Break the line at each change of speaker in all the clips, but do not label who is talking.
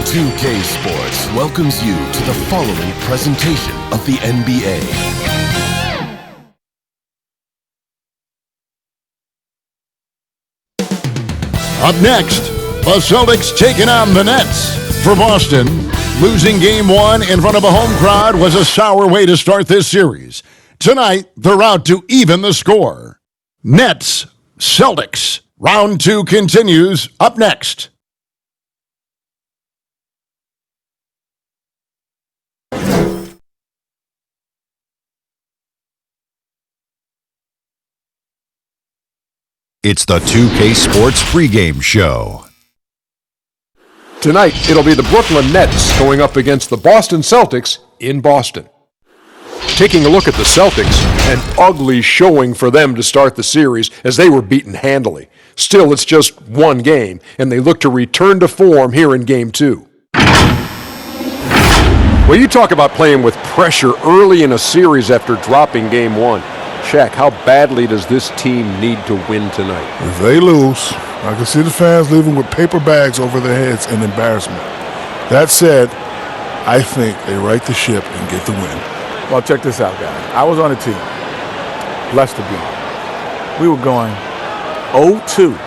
2K Sports welcomes you to the following presentation of the NBA.
Up next, the Celtics taking on the Nets. For Boston, losing Game 1 in front of a home crowd was a sour way to start this series. Tonight, they're out to even the score. Nets, Celtics. Round 2 continues up next.
It's the 2K Sports pregame show.
Tonight, it'll be the Brooklyn Nets going up against the Boston Celtics in Boston. Taking a look at the Celtics, an ugly showing for them to start the series as they were beaten handily. Still, it's just one game, and they look to return to form here in Game 2. Well, you talk about playing with pressure early in a series after dropping Game 1. Shaq, how badly does this team need to win tonight?
If they lose, I can see the fans leaving with paper bags over their heads in embarrassment. That said, I think they right the ship and get the win.
Well, check this out, guys. I was on a team, blessed to be. We were going 0-2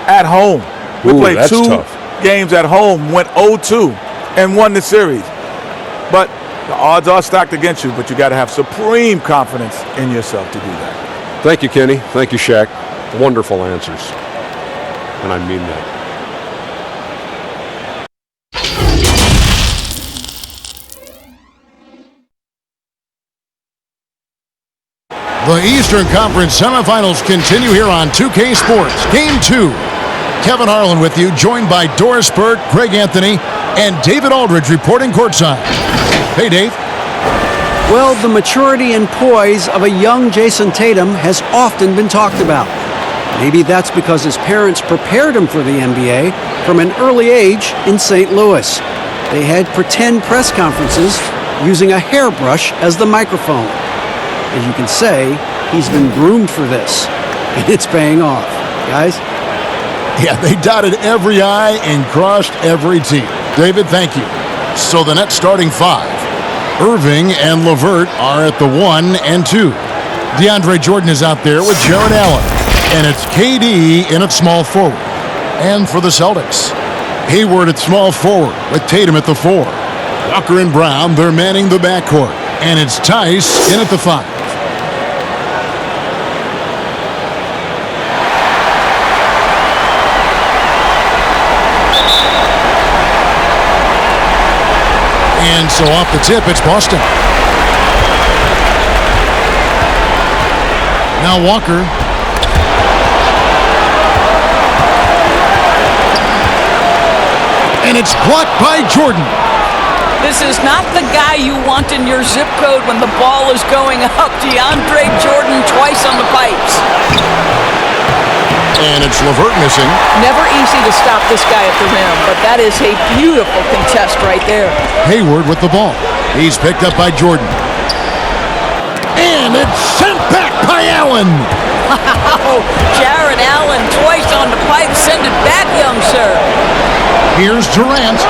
at home. We played
that's
2
tough.
games at home, went 0-2, and won the series. But the odds are stacked against you, but you got to have supreme confidence in yourself to do that.
Thank you, Kenny. Thank you, Shaq. Wonderful answers. And I mean that.
The Eastern Conference semifinals continue here on 2K Sports. Game 2. Kevin Harlan with you, joined by Doris Burke, Greg Anthony, and David Aldridge reporting courtside. Hey, Dave.
Well, the maturity and poise of a young Jason Tatum has often been talked about. Maybe that's because his parents prepared him for the NBA from an early age in St. Louis. They had pretend press conferences using a hairbrush as the microphone. As you can say, he's been groomed for this, and it's paying off. Guys?
Yeah, they dotted every I and crossed every T. David, thank you. So the Nets starting 5. Irving and LeVert are at the 1 and 2. DeAndre Jordan is out there with Jared Allen. And it's KD in at small forward. And for the Celtics, Hayward at small forward with Tatum at the 4. Walker and Brown, they're manning the backcourt. And it's Tice in at the 5. And so off the tip, it's Boston. Now Walker. And it's blocked by Jordan.
This is not the guy you want in your zip code when the ball is going up. DeAndre Jordan twice on the pipes.
And it's LeVert missing.
Never easy to stop this guy at the rim, but that is a beautiful contest right there.
Hayward with the ball. He's picked up by Jordan. And it's sent back by Allen.
Wow, Jared Allen twice on the pipe. Send it back, young sir.
Here's Durant.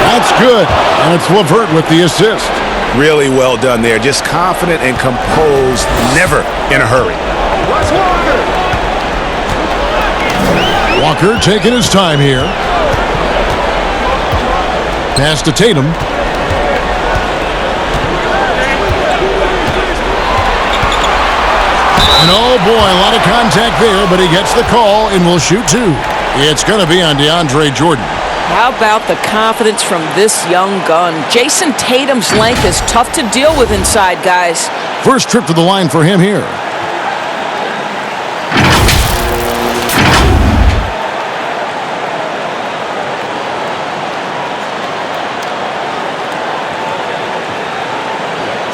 That's good. And it's LeVert with the assist.
Really well done there. Just confident and composed, never in a hurry.
Walker taking his time here. Pass to Tatum. And oh boy, a lot of contact there, but he gets the call and will shoot 2. It's going to be on DeAndre Jordan.
How about the confidence from this young gun? Jason Tatum's length is tough to deal with inside, guys.
First trip to the line for him here.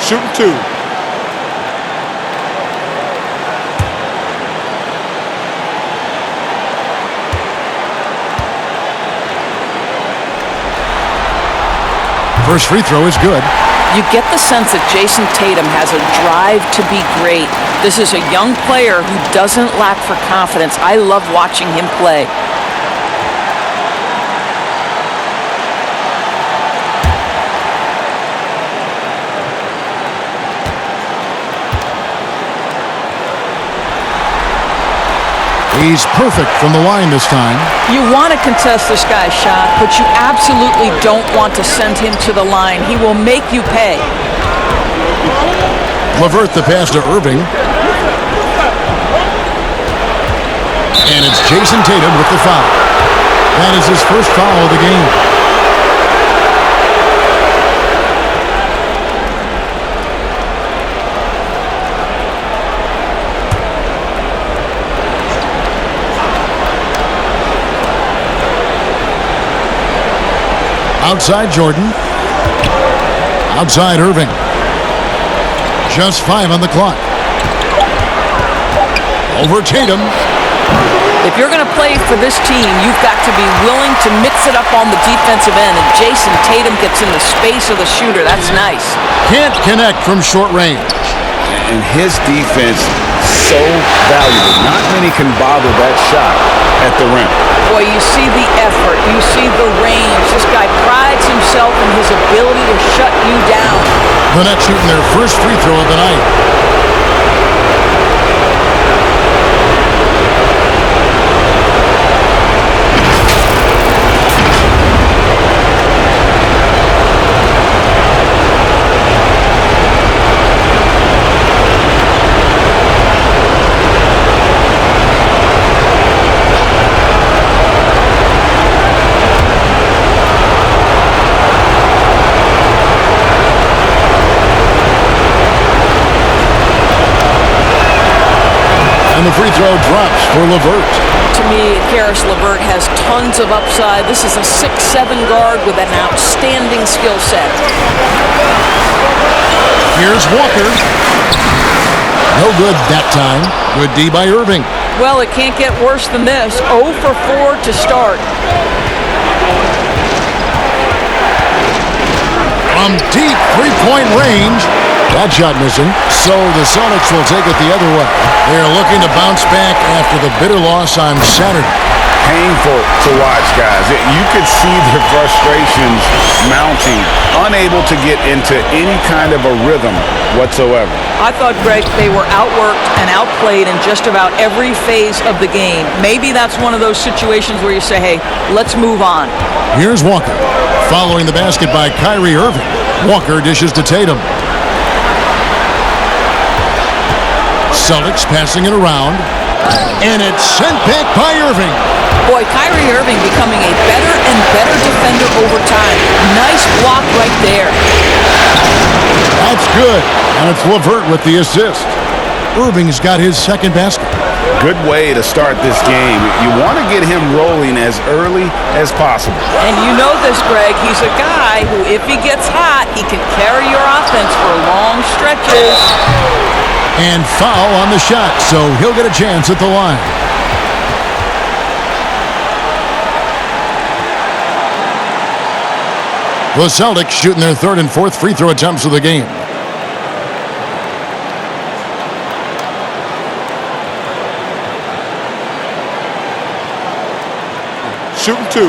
Shooting 2.
First free throw is good.
You get the sense that Jason Tatum has a drive to be great. This is a young player who doesn't lack for confidence. I love watching him play.
He's perfect from the line this time.
You want to contest this guy's shot, but you absolutely don't want to send him to the line. He will make you pay.
LeVert the pass to Irving. And it's Jason Tatum with the foul. That is his first foul of the game. Outside Jordan. Outside Irving. Just 5 on the clock. Over Tatum.
If you're going to play for this team, you've got to be willing to mix it up on the defensive end. And Jason Tatum gets in the space of the shooter. That's nice.
Can't connect from short range.
And his defense so valuable. Not many can bother that shot at the rim.
Boy, you see the effort. You see the range. This guy prides himself in his ability to shut you down.
The Nets shooting their first free throw of the night. And the free throw drops for LeVert.
To me, Karis LeVert has tons of upside. This is a 6'7" guard with an outstanding skill set.
Here's Walker. No good that time. Good D by Irving.
Well, it can't get worse than this. 0 for 4 to start.
From deep three-point range. That shot missing. So the Celtics will take it the other way. They are looking to bounce back after the bitter loss on Saturday.
Painful to watch, guys. You could see their frustrations mounting, unable to get into any kind of a rhythm whatsoever.
I thought, Greg, they were outworked and outplayed in just about every phase of the game. Maybe that's one of those situations where you say, hey, let's move on.
Here's Walker. Following the basket by Kyrie Irving. Walker dishes to Tatum. Celtics passing it around. And it's sent back by Irving.
Boy, Kyrie Irving becoming a better and better defender over time. Nice block right there.
That's good. And it's LeVert with the assist. Irving's got his second basket.
Good way to start this game. You want to get him rolling as early as possible.
And you know this, Greg. He's a guy who, if he gets hot, he can carry your offense for long stretches.
And foul on the shot, so he'll get a chance at the line. The Celtics shooting their third and fourth free throw attempts of the game.
Shooting 2.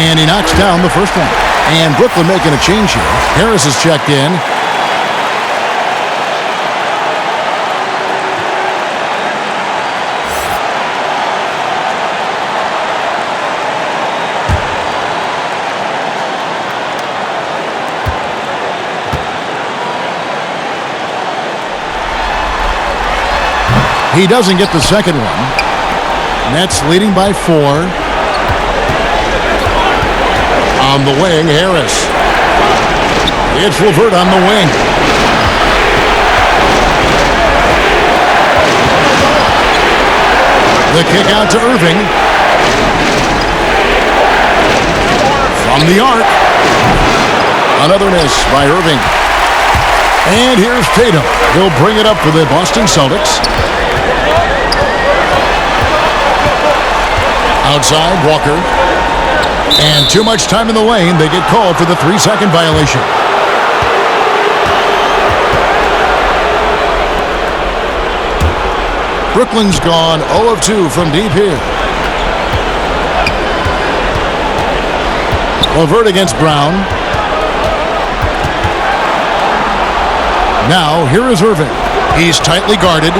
And he knocks down the first one. And Brooklyn making a change here. Harris is checked in. He doesn't get the second one. Nets leading by 4. On the wing, Harris. It's LeVert on the wing. The kick out to Irving. From the arc. Another miss by Irving. And here's Tatum. He'll bring it up for the Boston Celtics. Outside, Walker. And too much time in the lane. They get called for the 3-second violation. Brooklyn's gone 0 of 2 from deep here. LeVert against Brown. Now, here is Irving. He's tightly guarded.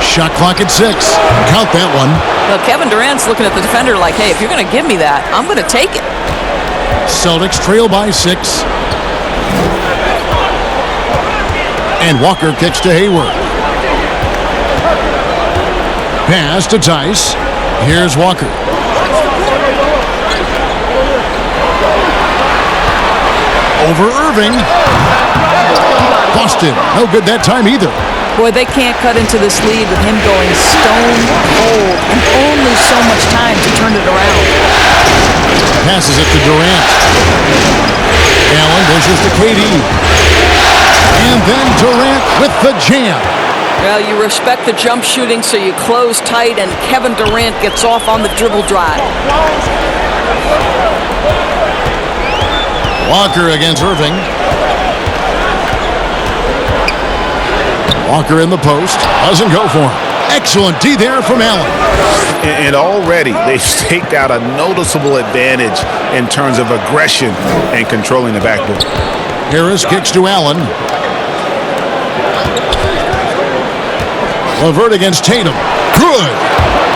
Shot clock at 6. Count that one.
Well, Kevin Durant's looking at the defender like, hey, if you're going to give me that, I'm going to take it.
Celtics trail by 6. And Walker kicks to Hayward. Pass to Tice. Here's Walker. Over Irving. Boston. No good that time either.
Boy, they can't cut into this lead with him going stone cold and only so much time to turn it around.
Passes it to Durant. Allen dishes to KD. And then Durant with the jam.
Well, you respect the jump shooting, so you close tight, and Kevin Durant gets off on the dribble drive.
Walker against Irving. Walker in the post. Doesn't go for him. Excellent D there from Allen.
And already they've staked out a noticeable advantage in terms of aggression and controlling the backboard.
Harris kicks to Allen. LeVert against Tatum. Good.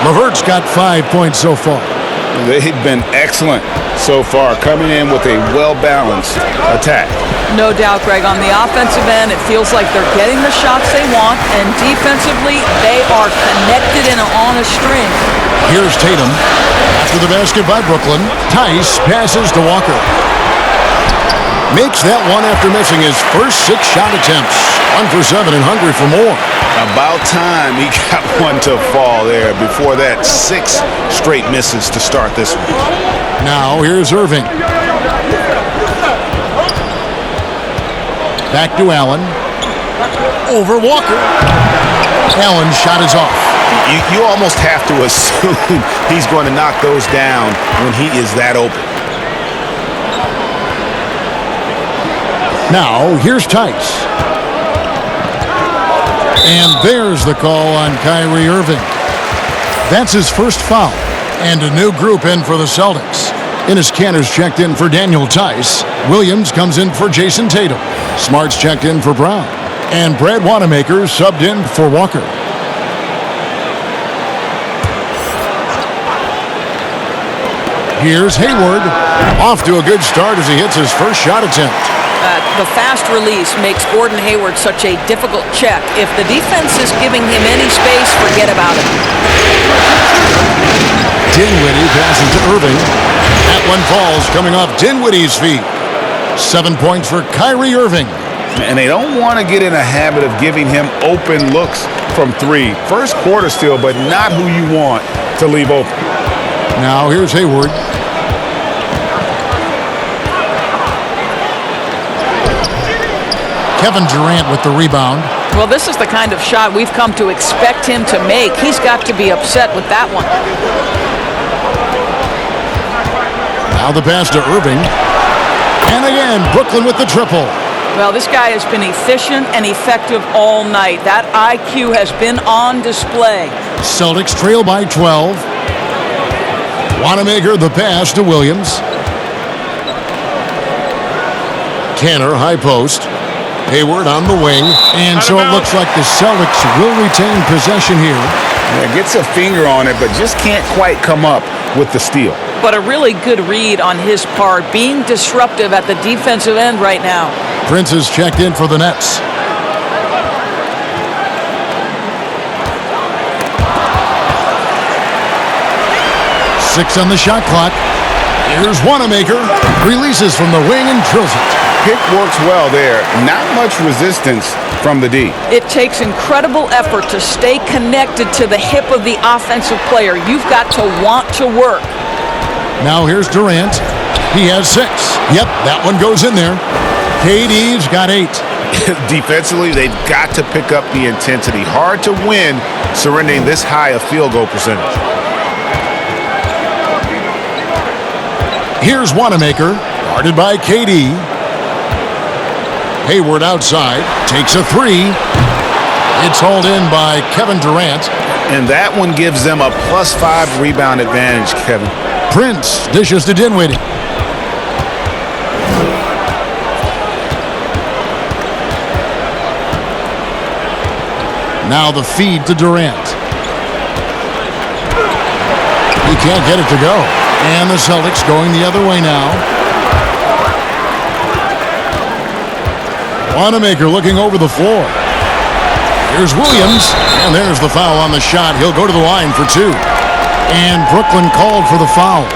LeVert's got 5 points so far.
They've been excellent so far, coming in with a well-balanced attack.
No doubt, Greg. On the offensive end, it feels like they're getting the shots they want, and defensively, they are connected and on a string.
Here's Tatum. After the basket by Brooklyn, Tice passes to Walker. Makes that one after missing his first 6 shot attempts. 1 for 7 and hungry for more.
About time he got one to fall there. Before that, 6 straight misses to start this one.
Now here's Irving. Back to Allen. Over Walker. Allen's shot is off.
You almost have to assume he's going to knock those down when he is that open.
Now, here's Tice. And there's the call on Kyrie Irving. That's his first foul. And a new group in for the Celtics. Enes Kanter's checked in for Daniel Tice. Williams comes in for Jason Tatum. Smart's checked in for Brown. And Brad Wanamaker subbed in for Walker. Here's Hayward. Off to a good start as he hits his first shot attempt.
The fast release makes Gordon Hayward such a difficult check. If the defense is giving him any space, forget about it.
Dinwiddie passes to Irving. That one falls coming off Dinwiddie's feet. 7 points for Kyrie Irving.
And they don't want to get in a habit of giving him open looks from 3. First quarter still, but not who you want to leave open.
Now here's Hayward. Kevin Durant with the rebound.
Well, this is the kind of shot we've come to expect him to make. He's got to be upset with that one.
Now the pass to Irving. And again, Brooklyn with the triple.
Well, this guy has been efficient and effective all night. That IQ has been on display.
Celtics trail by 12. Wanamaker the pass to Williams. Kanter high post. Hayward on the wing, and so it looks like the Celtics will retain possession here.
Yeah, gets a finger on it, but just can't quite come up with the steal.
But a really good read on his part, being disruptive at the defensive end right now.
Prince is checked in for the Nets. Six on the shot clock. Here's Wanamaker. Releases from the wing and drills it.
Pick works well there. Not much resistance from the D.
It takes incredible effort to stay connected to the hip of the offensive player. You've got to want to work.
Now here's Durant. He has 6. Yep, that one goes in there. KD's got 8.
Defensively, they've got to pick up the intensity. Hard to win surrendering this high a field goal percentage.
Here's Wanamaker, guarded by KD. Hayward outside, takes a 3. It's hauled in by Kevin Durant.
and that one gives them a +5 rebound advantage, Kevin.
Prince dishes to Dinwiddie. Now the feed to Durant. He can't get it to go. And the Celtics going the other way now. Wanamaker looking over the floor. Here's Williams, and there's the foul on the shot. He'll go to the line for 2. And Brooklyn called for the foul.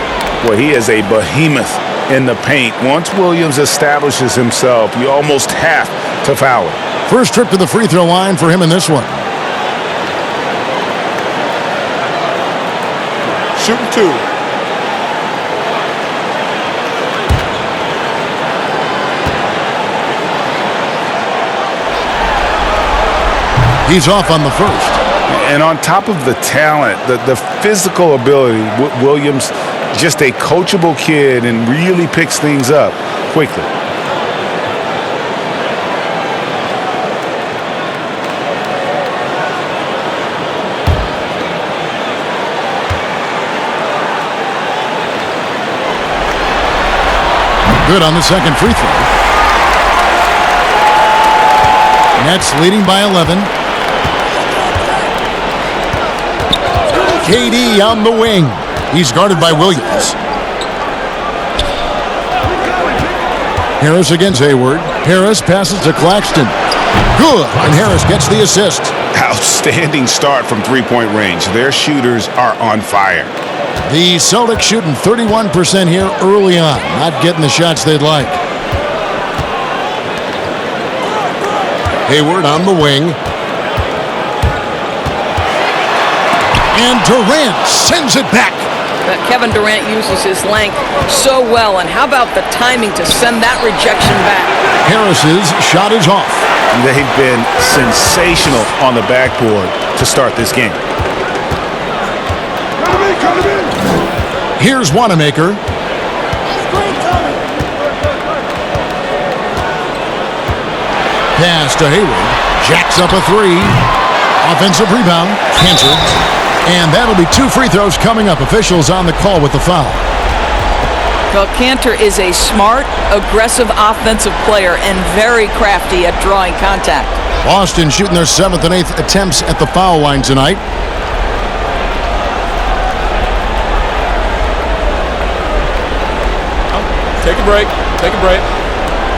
Well, he is a behemoth in the paint. Once Williams establishes himself, you almost have to foul him.
First trip to the free throw line for him in this one.
Shooting 2.
He's off on the first.
And on top of the talent, the physical ability, Williams, just a coachable kid and really picks things up quickly.
Good on the second free throw. Nets leading by 11. KD on the wing. He's guarded by Williams. Harris against Hayward. Harris passes to Claxton. Good, and Harris gets the assist.
Outstanding start from three-point range. Their shooters are on fire.
The Celtics shooting 31% here early on. Not getting the shots they'd like. Hayward on the wing. And Durant sends it back.
But Kevin Durant uses his length so well, and how about the timing to send that rejection back?
Harris's shot is off.
They've been sensational on the backboard to start this game.
Here's Wanamaker. Pass to Hayward. Jacks up a 3. Offensive rebound. Cantor. And that'll be 2 free throws coming up. Officials on the call with the foul.
Well, Cantor is a smart, aggressive offensive player and very crafty at drawing contact.
Boston shooting their 7th and 8th attempts at the foul line tonight.
Take a break. Take a break.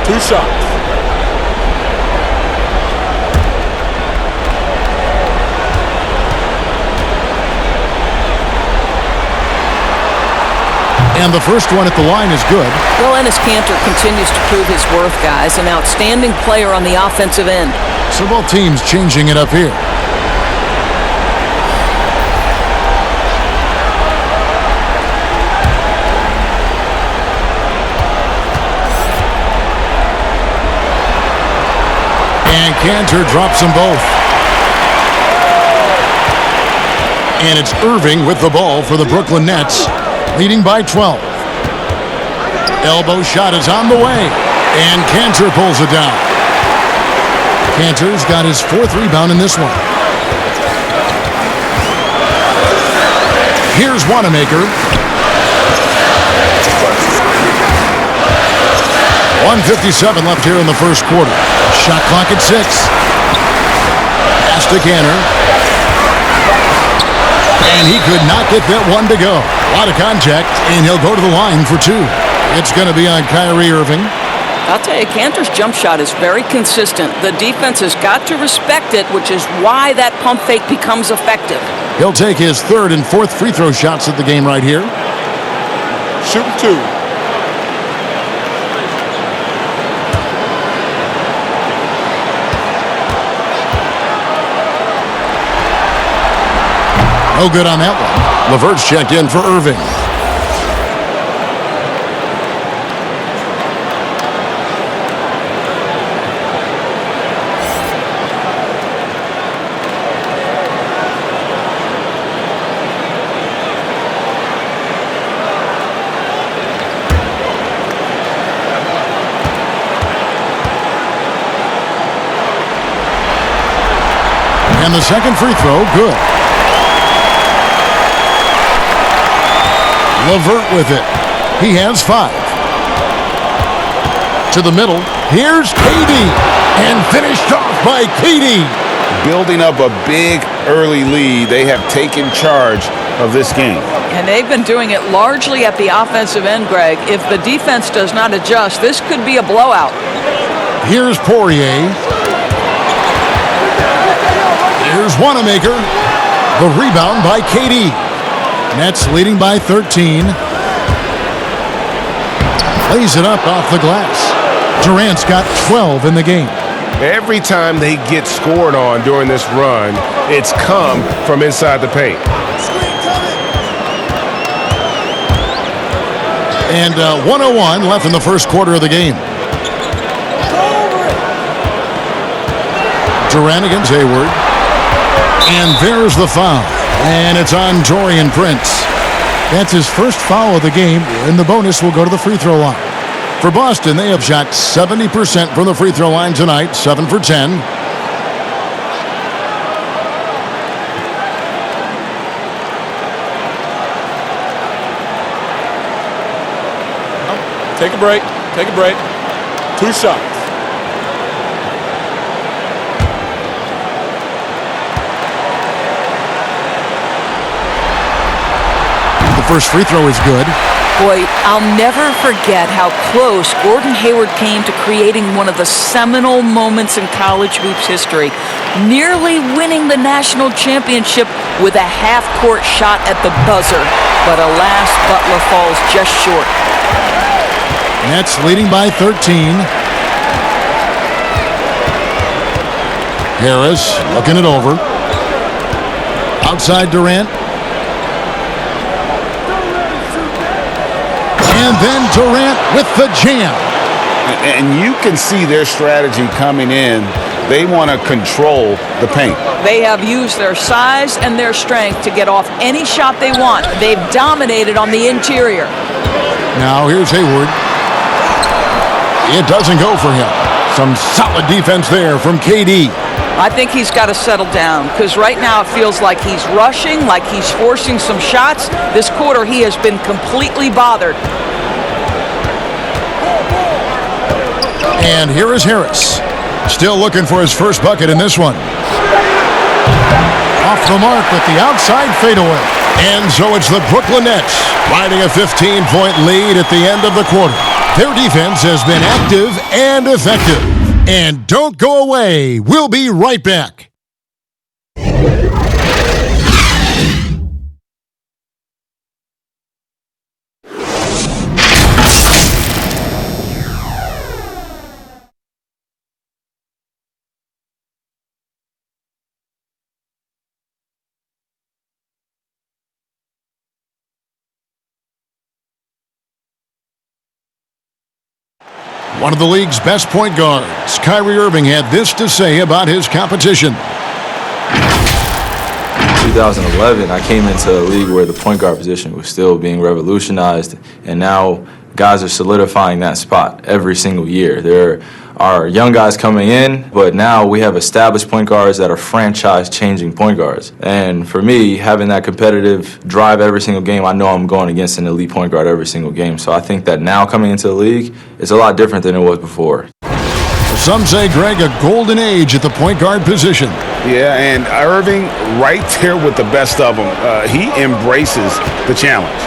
2 shots.
And the first one at the line is good.
Well, Enes Kanter continues to prove his worth, guys. An outstanding player on the offensive end.
So both teams changing it up here. And Kanter drops them both. And it's Irving with the ball for the Brooklyn Nets, leading by 12. Elbow shot is on the way, and Kanter pulls it down. Kanter's got his 4th rebound in this one. Here's Wanamaker. 1:57 left here in the first quarter. Shot clock at 6. Pass to Kanter. And he could not get that one to go. A lot of contact, and he'll go to the line for 2. It's going to be on Kyrie Irving.
I'll tell you, Kanter's jump shot is very consistent. The defense has got to respect it, which is why that pump fake becomes effective.
He'll take his 3rd and 4th free throw shots at the game right here.
Shooting 2.
No good on that one. LeVert's checked in for Irving. And the second free throw, good. LeVert with it. He has 5. To the middle. Here's KD. And finished off by KD.
Building up a big early lead. They have taken charge of this game.
And they've been doing it largely at the offensive end, Greg. If the defense does not adjust, this could be a blowout.
Here's Poirier. Here's Wanamaker. The rebound by KD. Nets leading by 13. Lays it up off the glass. Durant's got 12 in the game.
Every time they get scored on during this run, it's come from inside the paint.
And 1:01 left in the first quarter of the game. Durant against Hayward. And there's the foul. And it's on Taurean Prince. That's his first foul of the game, and the bonus will go to the free throw line. For Boston, they have shot 70% from the free throw line tonight, 7 for 10.
Take a break. Take a break. 2 shots.
The first free throw is good.
Boy, I'll never forget how close Gordon Hayward came to creating one of the seminal moments in college hoops history, nearly winning the national championship with a half-court shot at the buzzer. But alas, Butler falls just short.
Nets leading by 13. Harris looking it over. Outside Durant. And then Durant with the jam.
And you can see their strategy coming in. They want to control the paint.
They have used their size and their strength to get off any shot they want. They've dominated on the interior.
Now here's Hayward. It doesn't go for him. Some solid defense there from KD.
I think he's got to settle down because right now it feels like he's rushing, like he's forcing some shots. This quarter he has been completely bothered.
And here is Harris. Still looking for his first bucket in this one. Off the mark with the outside fadeaway. And so it's the Brooklyn Nets riding a 15-point lead at the end of the quarter. Their defense has been active and effective. And don't go away. We'll be right back. One of the league's best point guards, Kyrie Irving, had this to say about his competition.
2011, I came into a league where the point guard position was still being revolutionized, and now guys are solidifying that spot every single year. There are young guys coming in, but now we have established point guards that are franchise-changing point guards. And for me, having that competitive drive every single game, I know I'm going against an elite point guard every single game. So I think that now coming into the league, it's a lot different than it was before.
Some say, Greg, a golden age at the point guard position.
Yeah, and Irving right there with the best of them. He embraces the challenge.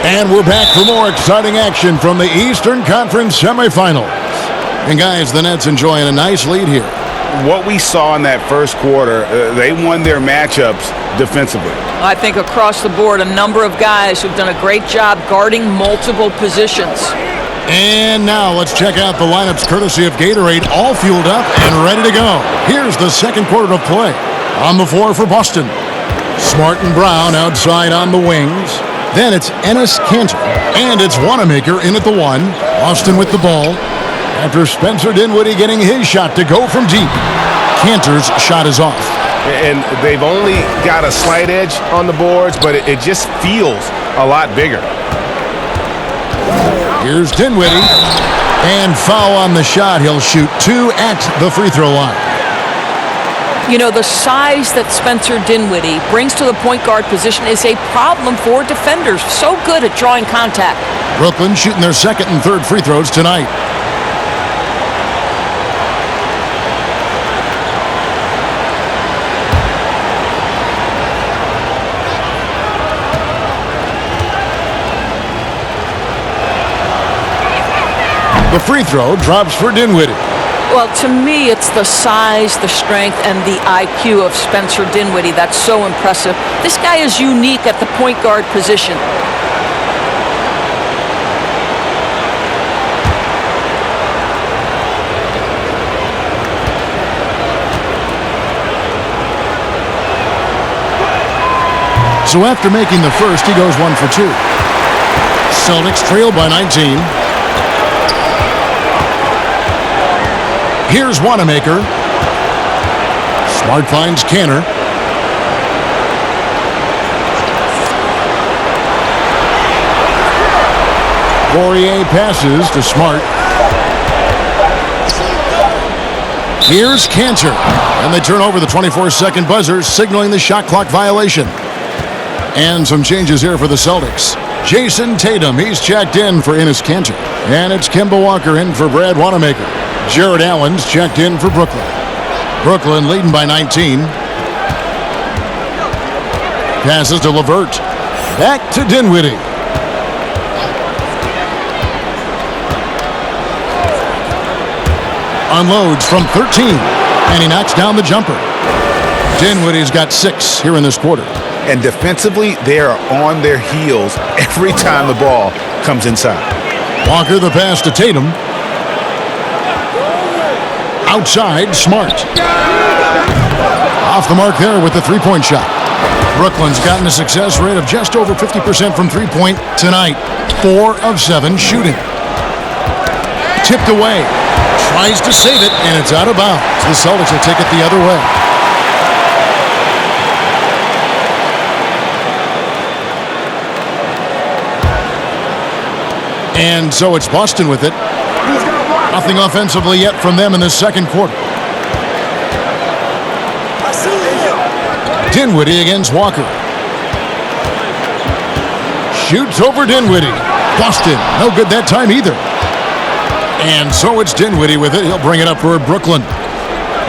And we're back for more exciting action from the Eastern Conference semifinals. And guys, the Nets enjoying a nice lead here.
What we saw in that first quarter, they won their matchups defensively.
I think across the board, a number of guys who've done a great job guarding multiple positions.
And now let's check out the lineups courtesy of Gatorade, all fueled up and ready to go. Here's the second quarter of play. On the floor for Boston. Smart and Brown outside on the wings. Then it's Enes Kanter, and it's Wanamaker in at the 1. Boston with the ball. After Spencer Dinwiddie getting his shot to go from deep. Kanter's shot is off.
And they've only got a slight edge on the boards, but it just feels a lot bigger.
Here's Dinwiddie. And foul on the shot. He'll shoot 2 at the free throw line.
You know, the size that Spencer Dinwiddie brings to the point guard position is a problem for defenders. So good at drawing contact.
Brooklyn shooting their second and third free throws tonight. The free throw drops for Dinwiddie.
Well, to me, it's the size, the strength, and the IQ of Spencer Dinwiddie that's so impressive. This guy is unique at the point guard position.
So after making the first, he goes 1 for 2. Celtics trail by 19. Here's Wanamaker. Smart finds Canner. Poirier passes to Smart. Here's Cantor. And they turn over the 24-second buzzer, signaling the shot clock violation. And some changes here for the Celtics. Jason Tatum, he's checked in for Enes Kanter. And it's Kemba Walker in for Brad Wanamaker. Jared Allen's checked in for Brooklyn. Brooklyn leading by 19. Passes to LeVert. Back to Dinwiddie. Unloads from 13. And he knocks down the jumper. Dinwiddie's got 6 here in this quarter.
And defensively, they are on their heels every time the ball comes inside.
Walker the pass to Tatum. Outside, Smart. Off the mark there with the three-point shot. Brooklyn's gotten a success rate of just over 50% from three-point tonight. 4 of 7 shooting. Tipped away. Tries to save it, and it's out of bounds. The Celtics will take it the other way. And so it's Boston with it. Nothing offensively yet from them in this second quarter. Dinwiddie against Walker. Shoots over Dinwiddie. Boston, no good that time either. And so it's Dinwiddie with it. He'll bring it up for Brooklyn.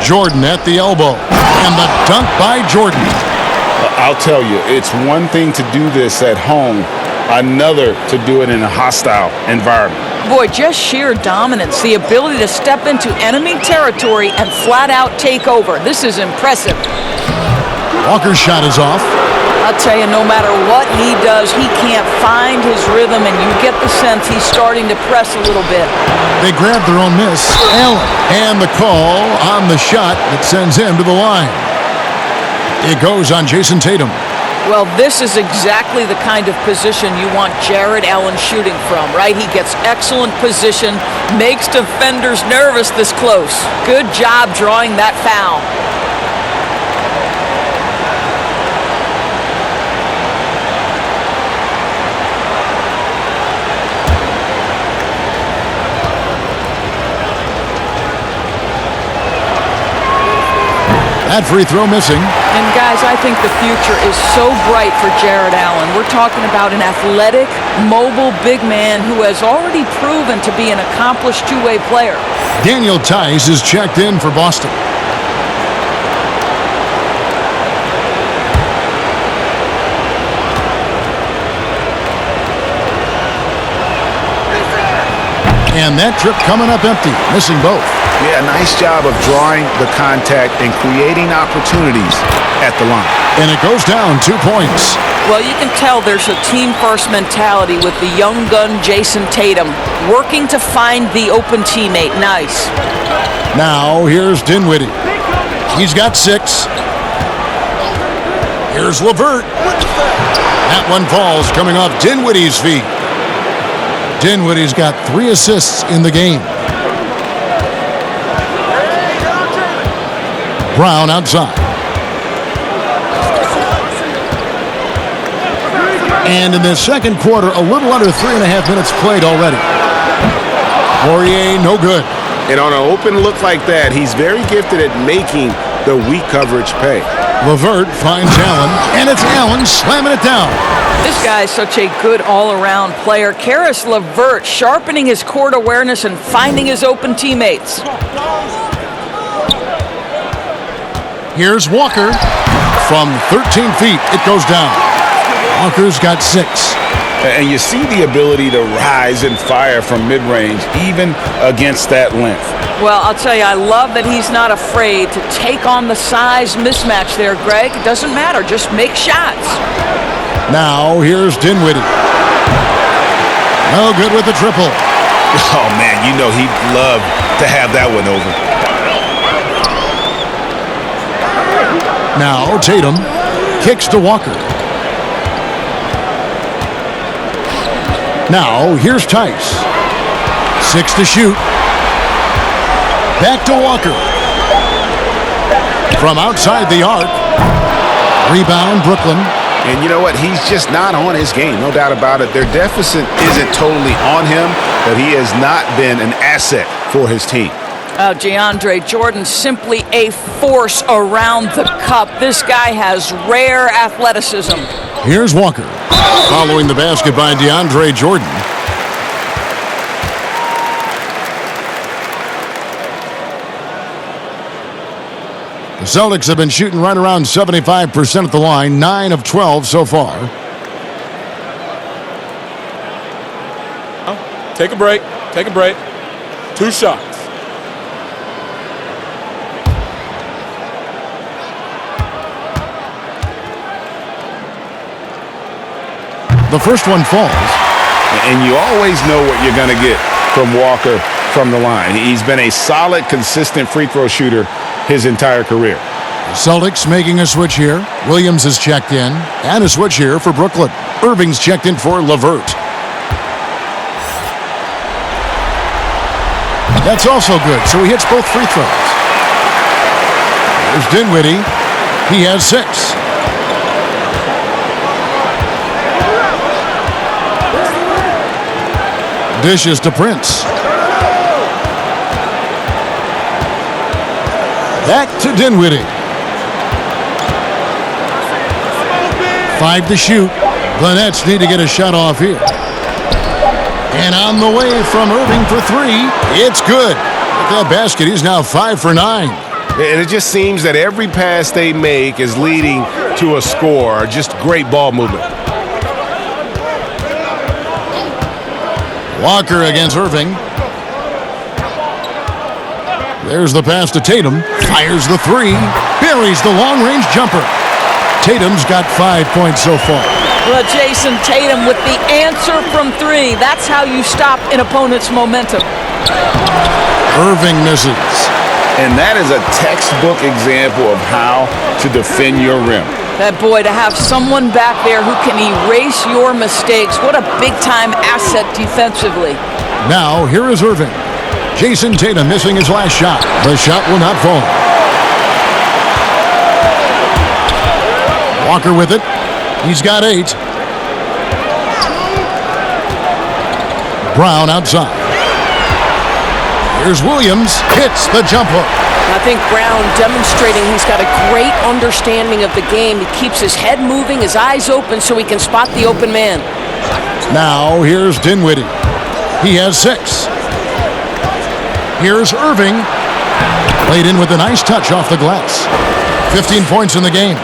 Jordan at the elbow. And the dunk by Jordan.
I'll tell you, it's one thing to do this at home, another to do it in a hostile environment.
Boy, just sheer dominance, the ability to step into enemy territory and flat out take over. This is impressive.
Walker's shot is off.
I'll tell you, no matter what he does, he can't find his rhythm, and you get the sense he's starting to press a little bit.
They grab their own miss. Allen, and the call on the shot that sends him to the line. It goes on Jason Tatum.
Well, this is exactly the kind of position you want Jared Allen shooting from, right? He gets excellent position, makes defenders nervous this close. Good job drawing that foul.
That free throw missing.
And guys, I think the future is so bright for Jared Allen. We're talking about an athletic, mobile big man who has already proven to be an accomplished two-way player.
Daniel Tice is checked in for Boston. And that trip coming up empty, missing both.
Yeah, nice job of drawing the contact and creating opportunities at the line.
And it goes down 2 points.
Well, you can tell there's a team-first mentality with the young gun Jason Tatum working to find the open teammate. Nice.
Now here's Dinwiddie. He's got 6. Here's LeVert. That one falls coming off Dinwiddie's feet. Dinwiddie's got 3 assists in the game. Brown outside. And in the second quarter, a little under 3.5 minutes played already. Poirier, no good.
And on an open look like that, he's very gifted at making the weak coverage pay.
LeVert finds Allen, and it's Allen slamming it down.
This guy is such a good all-around player. Karis LeVert sharpening his court awareness and finding his open teammates.
Here's Walker. From 13 feet, it goes down. Walker's got 6.
And you see the ability to rise and fire from mid-range, even against that length.
Well, I'll tell you, I love that he's not afraid to take on the size mismatch there, Greg. It doesn't matter. Just make shots.
Now, here's Dinwiddie. No good with the triple.
Oh, man, you know he'd love to have that one over.
Now, Tatum kicks to Walker. Now, here's Tice. 6 to shoot. Back to Walker. From outside the arc. Rebound, Brooklyn.
And you know what? He's just not on his game, no doubt about it. Their deficit isn't totally on him, but he has not been an asset for his team.
DeAndre Jordan, simply a force around the cup. This guy has rare athleticism.
Here's Walker. Following the basket by DeAndre Jordan. The Celtics have been shooting right around 75% at the line, 9 of 12 so far.
Take a break. Take a break. 2 shots.
The first one falls.
And you always know what you're going to get from Walker from the line. He's been a solid, consistent free throw shooter his entire career.
Celtics making a switch here. Williams is checked in. And a switch here for Brooklyn. Irving's checked in for LeVert. That's also good, so he hits both free throws. There's Dinwiddie. He has 6. Dishes to Prince. Back to Dinwiddie. 5 to shoot. The Nets need to get a shot off here. And on the way from Irving for 3. It's good. With that basket, he's now 5 for 9.
And it just seems that every pass they make is leading to a score. Just great ball movement.
Walker against Irving. There's the pass to Tatum. Fires the 3. Buries the long-range jumper. Tatum's got 5 points so far.
Well, Jason Tatum with the answer from 3. That's how you stop an opponent's momentum.
Irving misses.
And that is a textbook example of how to defend your rim.
That boy, to have someone back there who can erase your mistakes, what a big-time asset defensively.
Now, here is Irving. Jason Tatum missing his last shot. The shot will not fall. Walker with it. He's got 8. Brown outside. Here's Williams. Hits the jump hook.
I think Brown demonstrating he's got a great understanding of the game. He keeps his head moving, his eyes open so he can spot the open man.
Now here's Dinwiddie. He has 6. Here's Irving. Played in with a nice touch off the glass. 15 points in the game.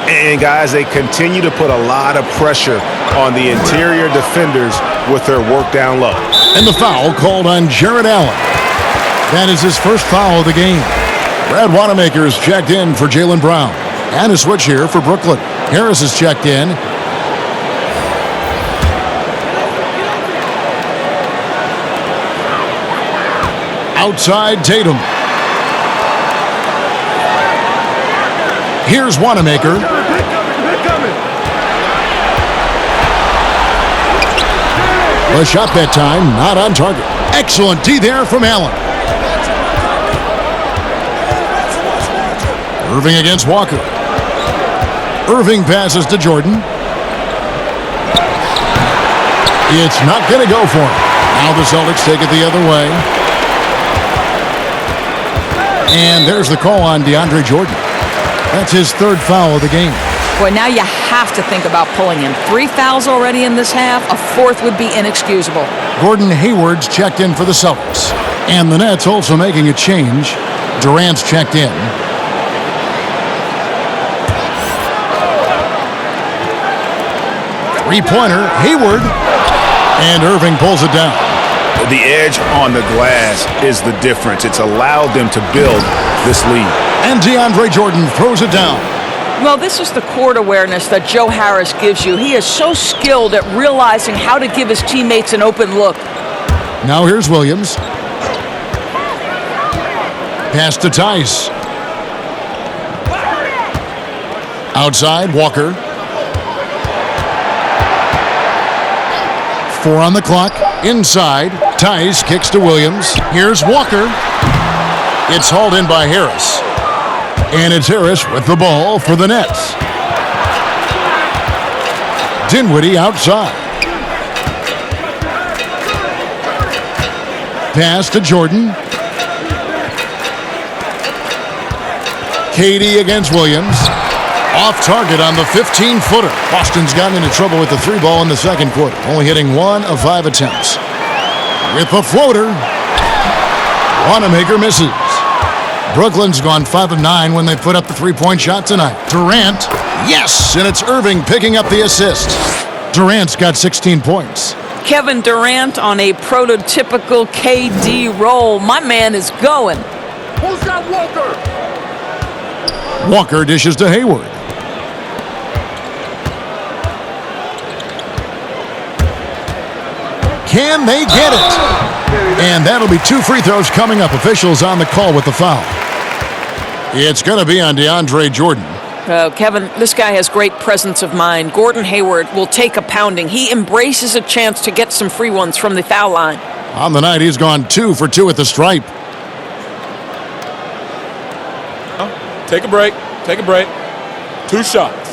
And guys, they continue to put a lot of pressure on the interior defenders with their work down low.
And the foul called on Jared Allen. That is his first foul of the game. Brad Wanamaker is checked in for Jaylen Brown. And a switch here for Brooklyn. Harris is checked in. Outside Tatum. Here's Wanamaker. The shot that time, not on target. Excellent D there from Allen. Irving against Walker. Irving passes to Jordan. It's not going to go for him. Now the Celtics take it the other way. And there's the call on DeAndre Jordan. That's his third foul of the game.
Boy, now you have to think about pulling him. 3 fouls already in this half. A fourth would be inexcusable.
Gordon Hayward's checked in for the Celtics. And the Nets also making a change. Durant's checked in. Three-pointer, Hayward. And Irving pulls it down.
The edge on the glass is the difference. It's allowed them to build this lead.
And DeAndre Jordan throws it down.
Well, this is the court awareness that Joe Harris gives you. He is so skilled at realizing how to give his teammates an open look.
Now here's Williams. Pass to Tice. Outside, Walker. 4 on the clock. Inside, Tice kicks to Williams. Here's Walker. It's hauled in by Harris. And it's Harris with the ball for the Nets. Dinwiddie outside. Pass to Jordan. KD against Williams. Off target on the 15-footer. Boston's gotten into trouble with the 3-ball in the second quarter, only hitting 1 of 5 attempts. With the floater, Wanamaker misses. Brooklyn's gone 5 of 9 when they put up the 3-point shot tonight. Durant, yes, and it's Irving picking up the assist. Durant's got 16 points.
Kevin Durant on a prototypical KD roll. My man is going.
Who's got Walker?
Walker dishes to Hayward. Can they get it? And that'll be 2 free throws coming up. Officials on the call with the foul. It's going to be on DeAndre Jordan.
Kevin, this guy has great presence of mind. Gordon Hayward will take a pounding. He embraces a chance to get some free ones from the foul line.
On the night, he's gone 2 for 2 at the stripe.
Take a break. Take a break. 2 shots.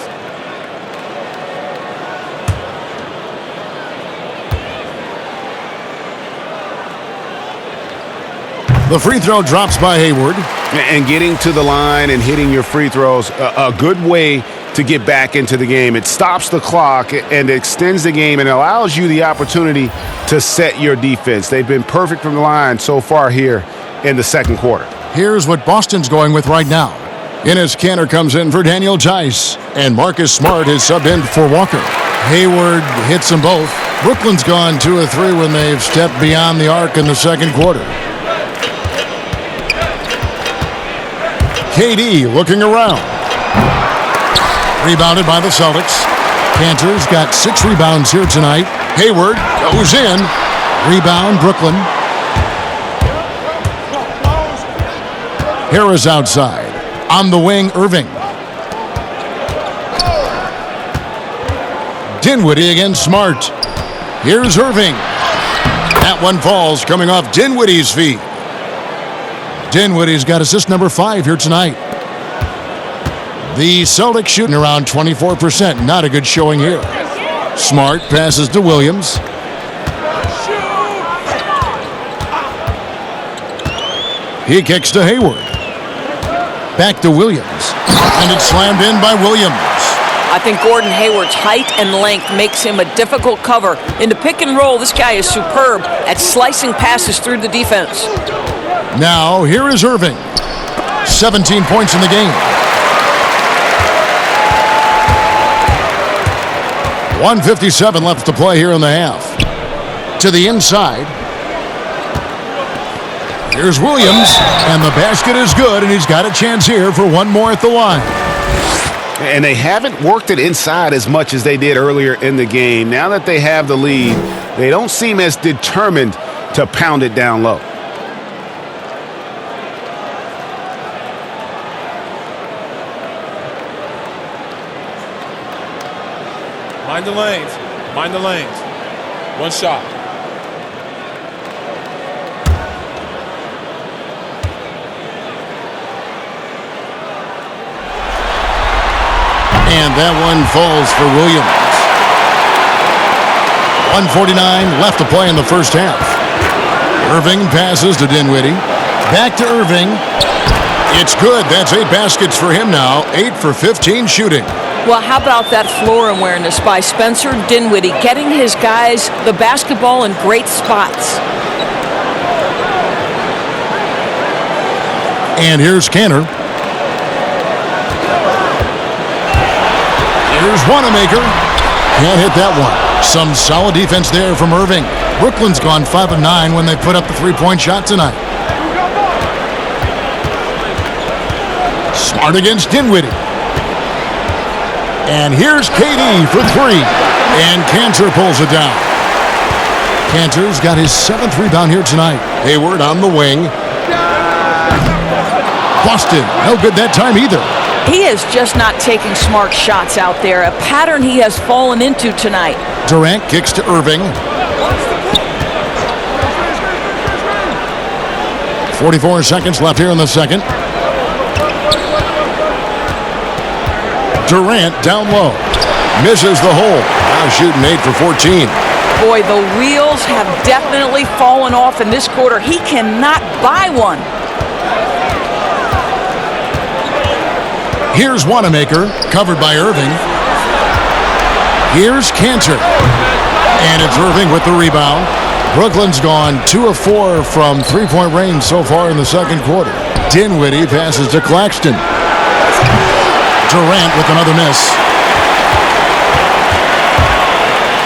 The free throw drops by Hayward.
And getting to the line and hitting your free throws, a good way to get back into the game. It stops the clock and extends the game and allows you the opportunity to set your defense. They've been perfect from the line so far here in the second quarter.
Here's what Boston's going with right now. Enes Kanter comes in for Daniel Tice, and Marcus Smart is subbed in for Walker. Hayward hits them both. Brooklyn's gone 2 of 3 when they've stepped beyond the arc in the second quarter. KD looking around. Rebounded by the Celtics. Kanter's got 6 rebounds here tonight. Hayward goes in. Rebound, Brooklyn. Harris outside. On the wing, Irving. Dinwiddie against Smart. Here's Irving. That one falls, coming off Dinwiddie's feet. Dinwiddie's got assist number 5 here tonight. The Celtics shooting around 24%. Not a good showing here. Smart passes to Williams. He kicks to Hayward. Back to Williams. And it's slammed in by Williams.
I think Gordon Hayward's height and length makes him a difficult cover. In the pick and roll, this guy is superb at slicing passes through the defense.
Now, here is Irving. 17 points in the game. 1:57 left to play here in the half. To the inside. Here's Williams, and the basket is good, and he's got a chance here for one more at the line.
And they haven't worked it inside as much as they did earlier in the game. Now that they have the lead, they don't seem as determined to pound it down low.
Mind the lanes. Mind the lanes. 1 shot.
And that one falls for Williams. 1:49 left to play in the first half. Irving passes to Dinwiddie. Back to Irving. It's good. That's 8 baskets for him now. 8 for 15 shooting.
Well, how about that floor awareness by Spencer Dinwiddie, getting his guys the basketball in great spots.
And here's Cantor. Here's Wanamaker. Can't hit that one. Some solid defense there from Irving. Brooklyn's gone 5 of 9 when they put up the three-point shot tonight. Smart against Dinwiddie. And here's KD for 3. And Cantor pulls it down. Cantor's got his 7th rebound here tonight. Hayward on the wing. Boston, no good that time either.
He is just not taking smart shots out there, a pattern he has fallen into tonight.
Durant kicks to Irving. 44 seconds left here in the second. Durant down low. Misses the hole. Now shooting 8 for 14.
Boy, the wheels have definitely fallen off in this quarter. He cannot buy one.
Here's Wanamaker, covered by Irving. Here's Cantor. And it's Irving with the rebound. Brooklyn's gone 2 of 4 from three-point range so far in the second quarter. Dinwiddie passes to Claxton. Durant with another miss.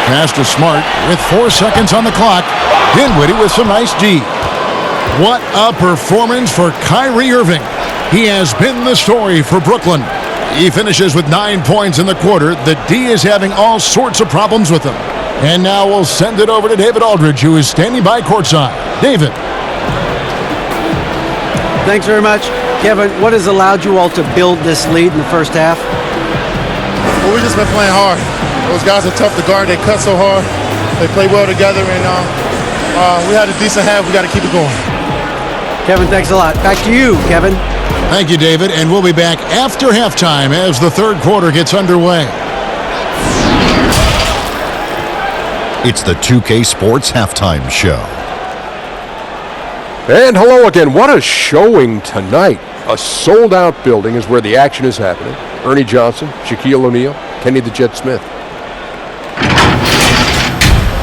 Pass to Smart with 4 seconds on the clock. Dinwiddie with some nice D. What a performance for Kyrie Irving. He has been the story for Brooklyn. He finishes with 9 points in the quarter. The D is having all sorts of problems with him. And now we'll send it over to David Aldridge, who is standing by courtside. David.
Thanks very much. Kevin, what has allowed you all to build this lead in the first half?
Well, we've just been playing hard. Those guys are tough to guard. They cut so hard. They play well together, and we had a decent half. We got to keep it going.
Kevin, thanks a lot. Back to you, Kevin.
Thank you, David, and we'll be back after halftime as the third quarter gets underway.
It's the 2K Sports Halftime Show.
And hello again. What a showing tonight. A sold-out building is where the action is happening. Ernie Johnson, Shaquille O'Neal, Kenny the Jet Smith.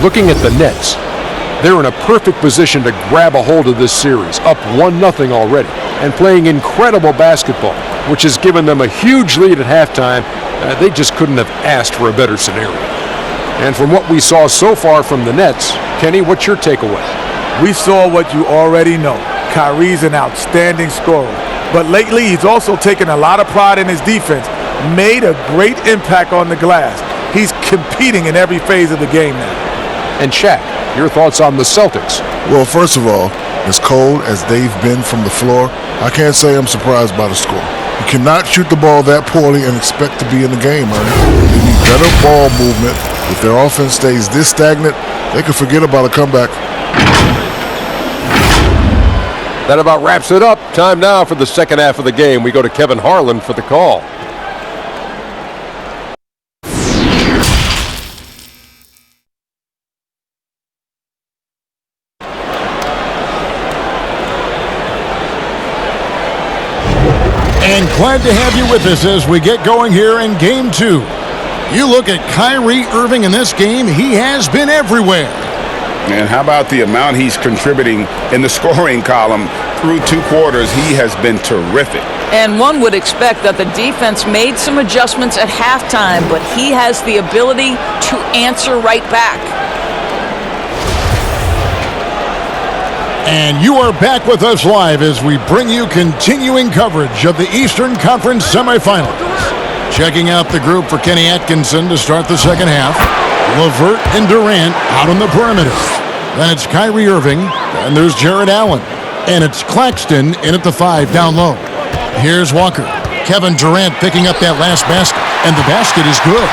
Looking at the Nets, they're in a perfect position to grab a hold of this series, up 1-0 already, and playing incredible basketball, which has given them a huge lead at halftime. They just couldn't have asked for a better scenario. And from what we saw so far from the Nets, Kenny, what's your takeaway?
We saw what you already know. Kyrie's an outstanding scorer. But lately, he's also taken a lot of pride in his defense, made a great impact on the glass. He's competing in every phase of the game now.
And Shaq, your thoughts on the Celtics?
Well, first of all, as cold as they've been from the floor, I can't say I'm surprised by the score. You cannot shoot the ball that poorly and expect to be in the game, Ernie. They need better ball movement. If their offense stays this stagnant, they can forget about a comeback.
That about wraps it up. Time now for the second half of the game. We go to Kevin Harlan for the call.
And glad to have you with us as we get going here in Game 2. You look at Kyrie Irving in this game, he has been everywhere.
And how about the amount he's contributing in the scoring column through 2 quarters? He has been terrific.
And one would expect that the defense made some adjustments at halftime, but he has the ability to answer right back.
And you are back with us live as we bring you continuing coverage of the Eastern Conference semifinals. Checking out the group for Kenny Atkinson to start the second half. LeVert and Durant out on the perimeter. Then it's Kyrie Irving, and there's Jared Allen. And it's Claxton in at the 5 down low. Here's Walker. Kevin Durant picking up that last basket, and the basket is good.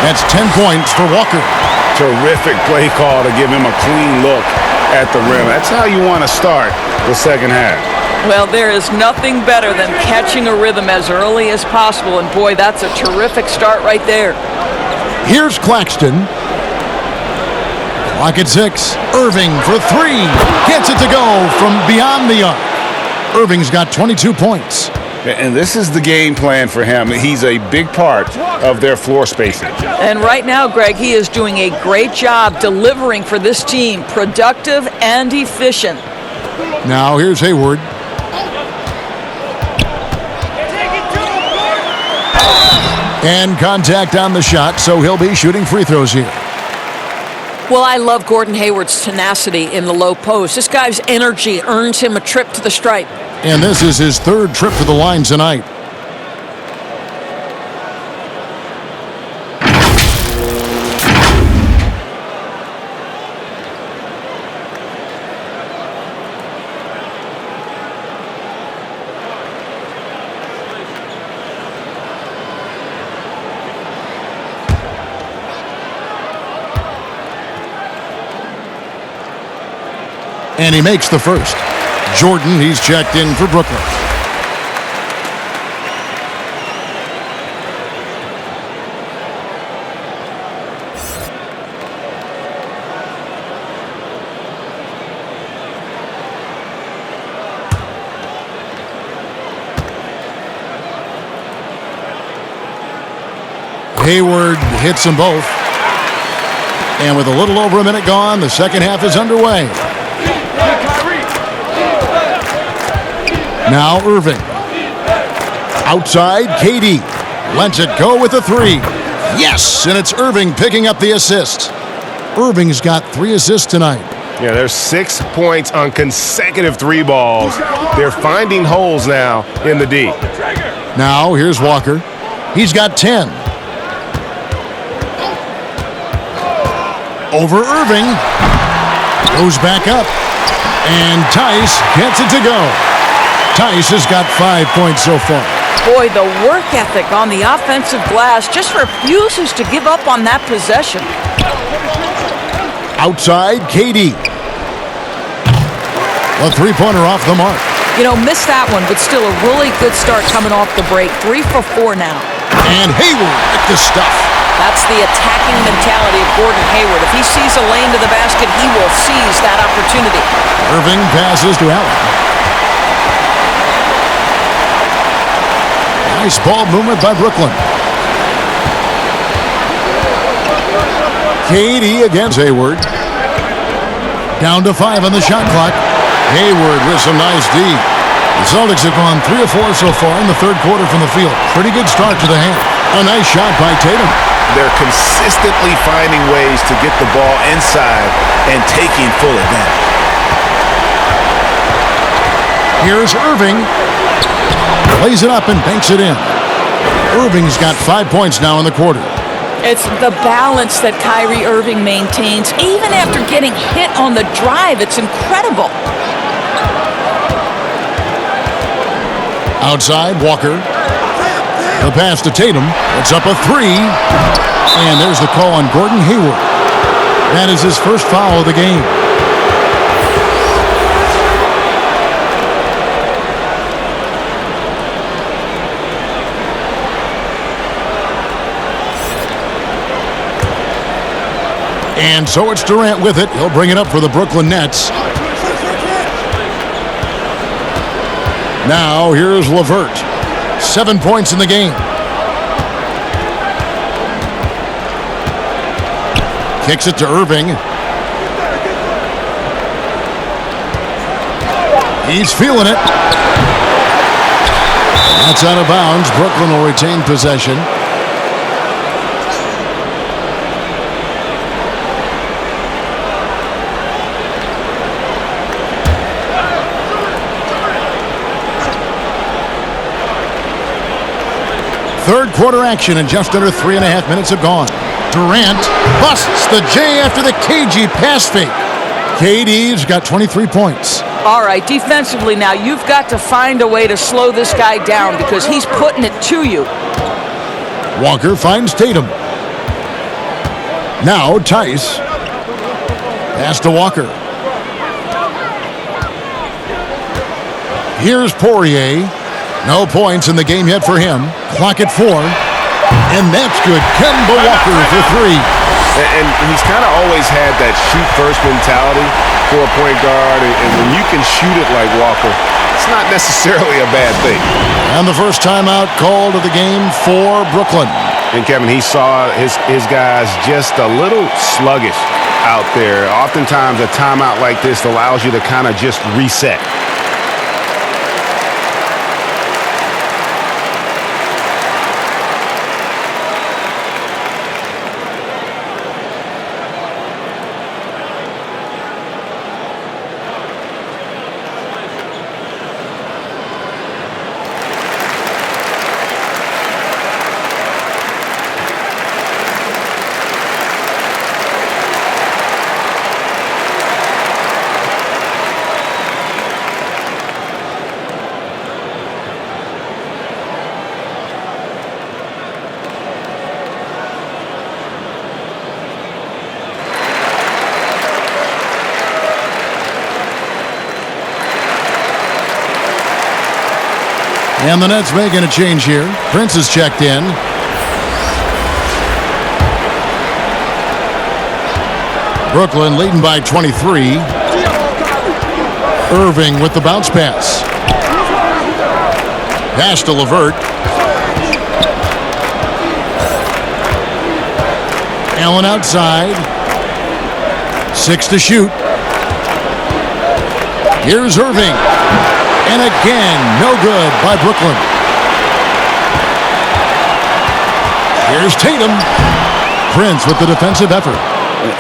That's 10 points for Walker.
Terrific play call to give him a clean look at the rim. That's how you want to start the second half.
Well, there is nothing better than catching a rhythm as early as possible, and boy, that's a terrific start right there.
Here's Claxton. Clock at 6. Irving for 3. Gets it to go from beyond the arc. Irving's got 22 points.
And this is the game plan for him. He's a big part of their floor spacing.
And right now, Greg, he is doing a great job delivering for this team, productive and efficient.
Now here's Hayward. And contact on the shot, so he'll be shooting free throws here.
Well, I love Gordon Hayward's tenacity in the low post. This guy's energy earns him a trip to the stripe.
And this is his third trip to the line tonight. And he makes the first. Jordan, he's checked in for Brooklyn. Hayward hits them both. And with a little over a minute gone, the second half is underway. Now Irving. Outside, KD. Lets it go with a three. Yes, and it's Irving picking up the assist. Irving's got 3 assists tonight.
Yeah, there's 6 points on consecutive 3 balls. They're finding holes now in the D.
Now here's Walker. He's got 10. Over Irving. Goes back up. And Tice gets it to go. Tice has got 5 points so far.
Boy, the work ethic on the offensive glass just refuses to give up on that possession.
Outside, KD. A three-pointer off the mark.
You know, missed that one, but still a really good start coming off the break. 3 for 4 now.
And Hayward with the stuff.
That's the attacking mentality of Gordon Hayward. If he sees a lane to the basket, he will seize that opportunity.
Irving passes to Allen. Nice ball movement by Brooklyn. KD against Hayward. Down to 5 on the shot clock. Hayward with some nice D. The Celtics have gone 3 of 4 so far in the third quarter from the field. Pretty good start to the half. A nice shot by Tatum.
They're consistently finding ways to get the ball inside and taking full advantage.
Here's Irving. Plays it up and banks it in. Irving's got 5 points now in the quarter.
It's the balance that Kyrie Irving maintains, even after getting hit on the drive. It's incredible.
Outside, Walker. The pass to Tatum. It's up a 3. And there's the call on Gordon Hayward. That is his first foul of the game. And so it's Durant with it. He'll bring it up for the Brooklyn Nets. Now here's LeVert. 7 points in the game. Kicks it to Irving. He's feeling it. That's out of bounds. Brooklyn will retain possession. Third quarter action and just under 3.5 minutes have gone. Durant busts the J after the cagey pass fake. KD's got 23 points.
All right, defensively now, you've got to find a way to slow this guy down because he's putting it to you.
Walker finds Tatum. Now Tice. Pass to Walker. Here's Poirier. No points in the game yet for him. Clock at 4. And that's good. Kemba Walker for 3.
And he's kind of always had that shoot-first mentality for a point guard. And when you can shoot it like Walker, that's not necessarily a bad thing.
And the first timeout called of the game for Brooklyn.
And Kevin, he saw his guys just a little sluggish out there. Oftentimes a timeout like this allows you to kind of just reset.
And the Nets making a change here. Prince is checked in. Brooklyn leading by 23. Irving with the bounce pass. Pass to LeVert. Allen outside. 6 to shoot. Here's Irving. And again, no good by Brooklyn. Here's Tatum. Prince with the defensive effort.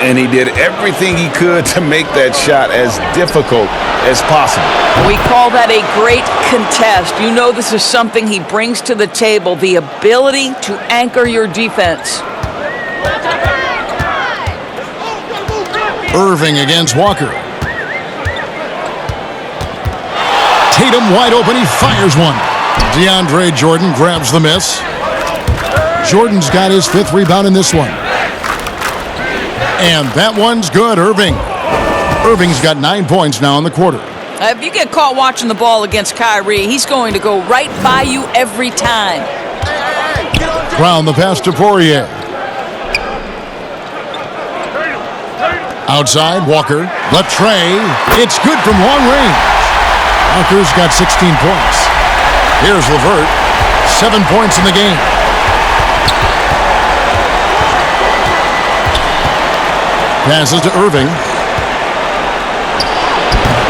And he did everything he could to make that shot as difficult as possible.
We call that a great contest. You know this is something he brings to the table, the ability to anchor your defense.
Irving against Walker. Tatum wide open, he fires one. DeAndre Jordan grabs the miss. Jordan's got his 5th rebound in this one. And that one's good, Irving. Irving's got 9 points now in the quarter.
If you get caught watching the ball against Kyrie, he's going to go right by you every time.
Brown the pass to Poirier. Outside, Walker. Left Trey. It's good from long range. Walker's got 16 points. Here's LeVert. 7 points in the game. Passes to Irving.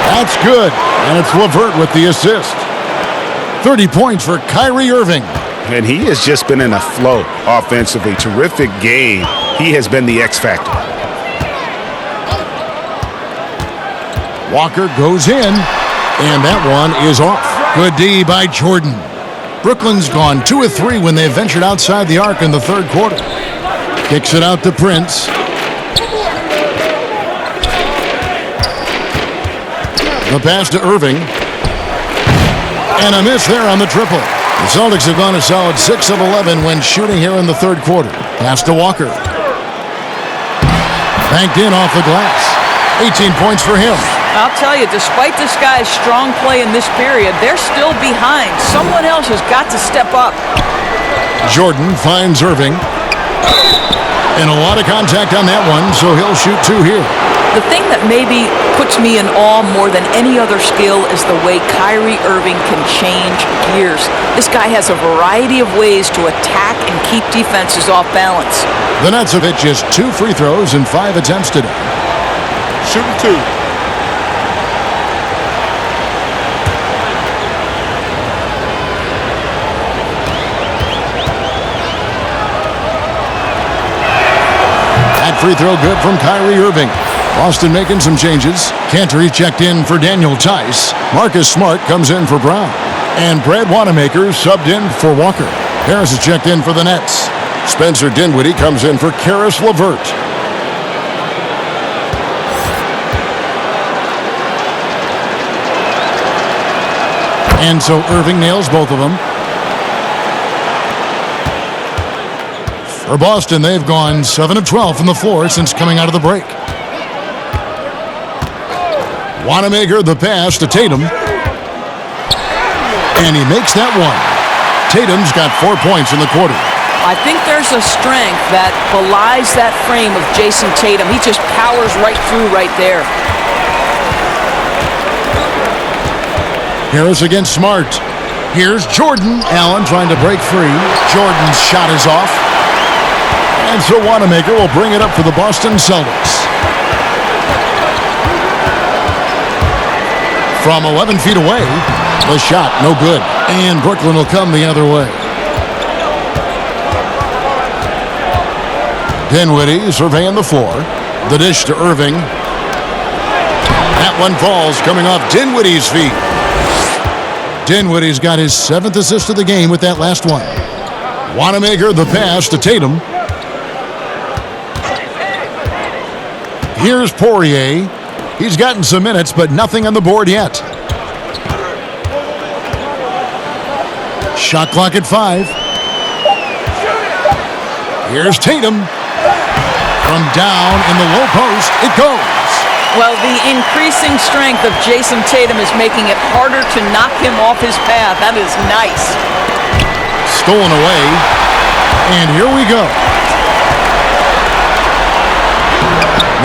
That's good. And it's LeVert with the assist. 30 points for Kyrie Irving.
And he has just been in a flow offensively. Terrific game. He has been the X factor.
Walker goes in. And that one is off. Good D by Jordan. Brooklyn's gone 2 of 3 when they ventured outside the arc in the 3rd quarter. Kicks it out to Prince. The pass to Irving. And a miss there on the triple. The Celtics have gone a solid 6 of 11 when shooting here in the 3rd quarter. Pass to Walker. Banked in off the glass. 18 points for him.
I'll tell you, despite this guy's strong play in this period, they're still behind. Someone else has got to step up.
Jordan finds Irving. And a lot of contact on that one, so he'll shoot 2 here.
The thing that maybe puts me in awe more than any other skill is the way Kyrie Irving can change gears. This guy has a variety of ways to attack and keep defenses off balance.
The Nets have hit just 2 free throws in 5 attempts today.
Shooting 2.
Free throw good from Kyrie Irving. Boston making some changes. Cantor checked in for Daniel Tice. Marcus Smart comes in for Brown. And Brad Wanamaker subbed in for Walker. Harris is checked in for the Nets. Spencer Dinwiddie comes in for Karis LeVert. And so Irving nails both of them. For Boston, they've gone 7 of 12 from the floor since coming out of the break. Wanamaker the pass to Tatum. And he makes that one. Tatum's got 4 points in the quarter.
I think there's a strength that belies that frame of Jason Tatum. He just powers right through right there.
Harris against Smart. Here's Jordan. Allen trying to break free. Jordan's shot is off. And so Wanamaker will bring it up for the Boston Celtics. From 11 feet away, the shot no good. And Brooklyn will come the other way. Dinwiddie surveying the floor. The dish to Irving. That one falls, coming off Dinwiddie's feet. Dinwiddie's got his 7th assist of the game with that last one. Wanamaker the pass to Tatum. Here's Poirier. He's gotten some minutes, but nothing on the board yet. Shot clock at 5. Here's Tatum. From down in the low post, it goes.
Well, the increasing strength of Jason Tatum is making it harder to knock him off his path. That is nice.
Stolen away. And here we go.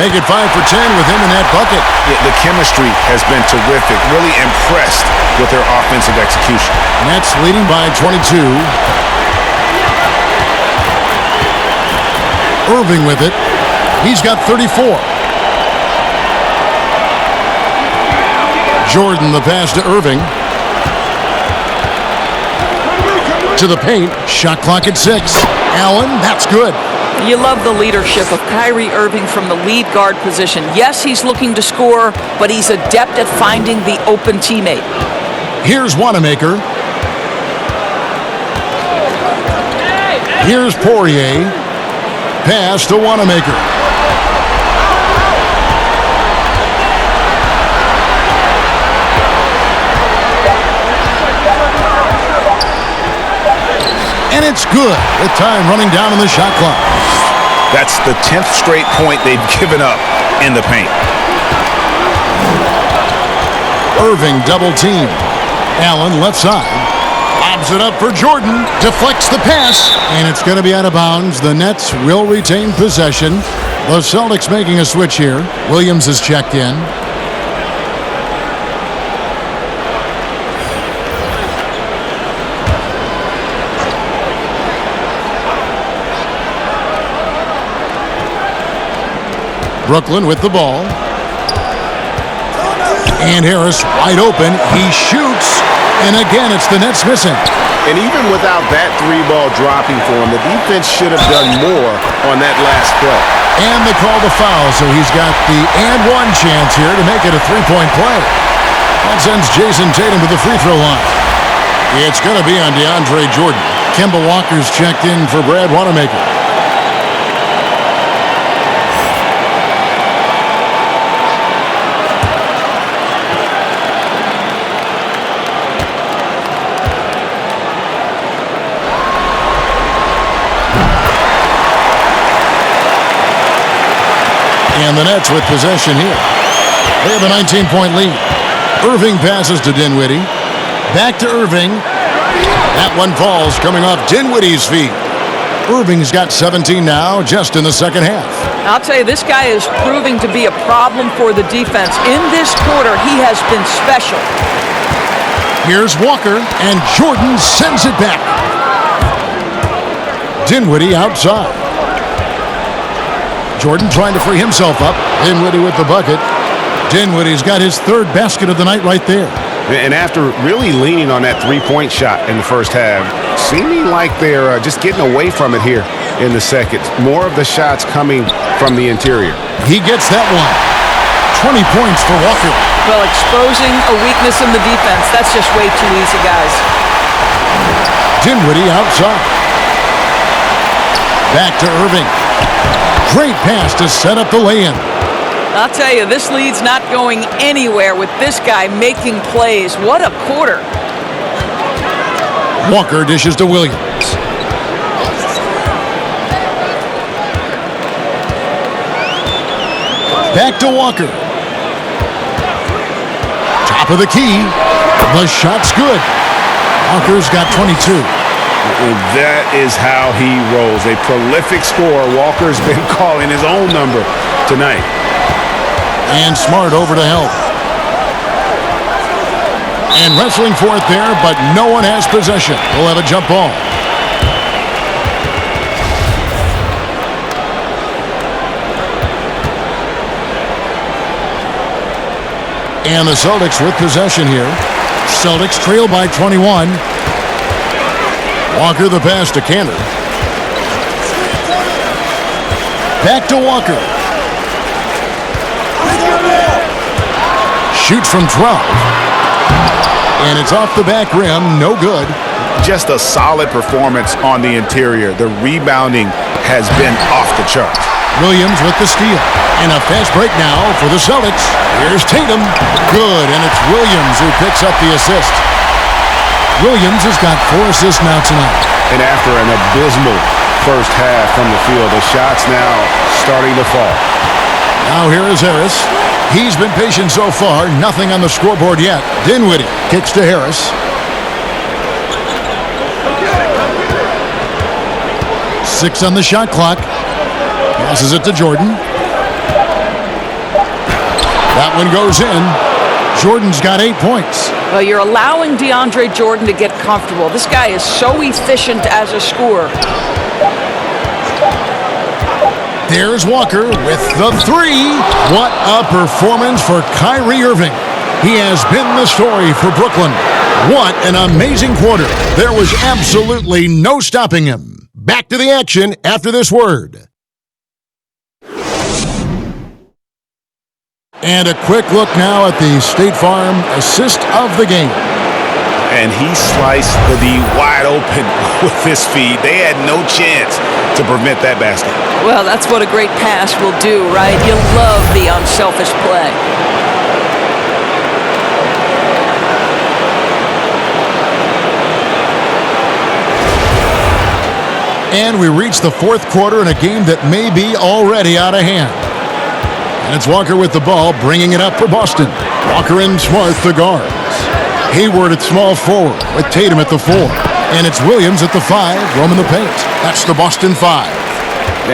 Make it 5 for 10 with him in that bucket.
The chemistry has been terrific. Really impressed with their offensive execution.
Nets leading by 22. Irving with it. He's got 34. Jordan the pass to Irving. To the paint. Shot clock at 6. Allen, that's good.
You love the leadership of Kyrie Irving from the lead guard position. Yes, he's looking to score, but he's adept at finding the open teammate.
Here's Wanamaker. Here's Poirier. Pass to Wanamaker. And it's good with time running down on the shot clock.
That's the 10th straight point they've given up in the paint.
Irving double team. Allen left side. Lobs it up for Jordan. Deflects the pass. And it's going to be out of bounds. The Nets will retain possession. The Celtics making a switch here. Williams is checked in. Brooklyn with the ball. And Harris wide open. He shoots. And again, it's the Nets missing.
And even without that 3-ball dropping for him, the defense should have done more on that last play.
And they call the foul, so he's got the and one chance here to make it a 3-point play. That sends Jason Tatum to the free throw line. It's going to be on DeAndre Jordan. Kemba Walker's checked in for Brad Wanamaker. And the Nets with possession here. They have a 19-point lead. Irving passes to Dinwiddie. Back to Irving. That one falls, coming off Dinwiddie's feet. Irving's got 17 now, just in the second half.
I'll tell you, this guy is proving to be a problem for the defense. In this quarter, he has been special.
Here's Walker, and Jordan sends it back. Dinwiddie outside. Jordan trying to free himself up. Dinwiddie with the bucket. Dinwiddie's got his 3rd basket of the night right there.
And after really leaning on that 3-point shot in the first half, seeming like they're just getting away from it here in the second. More of the shots coming from the interior.
He gets that one. 20 points for Walker.
Well, exposing a weakness in the defense, that's just way too easy, guys.
Dinwiddie outside. Back to Irving. Great pass to set up the lay-in.
I'll tell you, this lead's not going anywhere with this guy making plays. What a quarter.
Walker dishes to Williams. Back to Walker. Top of the key. The shot's good. Walker's got 22.
That is how he rolls. A prolific scorer. Walker's been calling his own number tonight.
And Smart over to help. And wrestling for it there, but no one has possession. We'll have a jump ball. And the Celtics with possession here. Celtics trail by 21. Walker the pass to Cantor. Back to Walker. Shoots from 12. And it's off the back rim. No good.
Just a solid performance on the interior. The rebounding has been off the charts.
Williams with the steal. And a fast break now for the Celtics. Here's Tatum. Good, and it's Williams who picks up the assist. Williams has got 4 assists now tonight.
And after an abysmal first half from the field, the shots now starting to fall.
Now here is Harris. He's been patient so far. Nothing on the scoreboard yet. Dinwiddie kicks to Harris. Six on the shot clock. Passes it to Jordan. That one goes in. Jordan's got 8 points.
Well, you're allowing DeAndre Jordan to get comfortable. This guy is so efficient as a scorer.
There's Walker with the 3. What a performance for Kyrie Irving. He has been the story for Brooklyn. What an amazing quarter. There was absolutely no stopping him. Back to the action after this word. And a quick look now at the State Farm assist of the game.
And he sliced the wide open with his feed. They had no chance to prevent that basket.
Well, that's what a great pass will do, right? You love the unselfish play.
And we reach the 4th quarter in a game that may be already out of hand. And it's Walker with the ball, bringing it up for Boston. Walker and Smart, the guards. Hayward at small forward with Tatum at the 4. And it's Williams at the 5, roaming the paint. That's the Boston 5.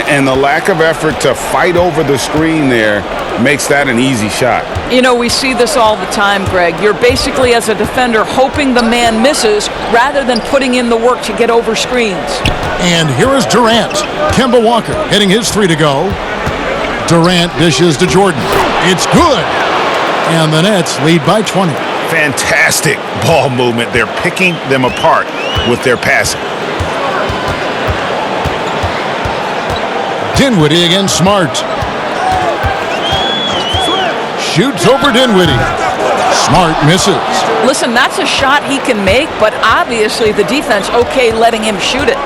And the lack of effort to fight over the screen there makes that an easy shot.
You know, we see this all the time, Greg. You're basically, as a defender, hoping the man misses rather than putting in the work to get over screens.
And here is Durant. Kemba Walker hitting his 3 to go. Durant dishes to Jordan. It's good. And the Nets lead by 20.
Fantastic ball movement. They're picking them apart with their passing.
Dinwiddie against Smart. Shoots over Dinwiddie. Smart misses.
Listen, that's a shot he can make, but obviously the defense okay letting him shoot it.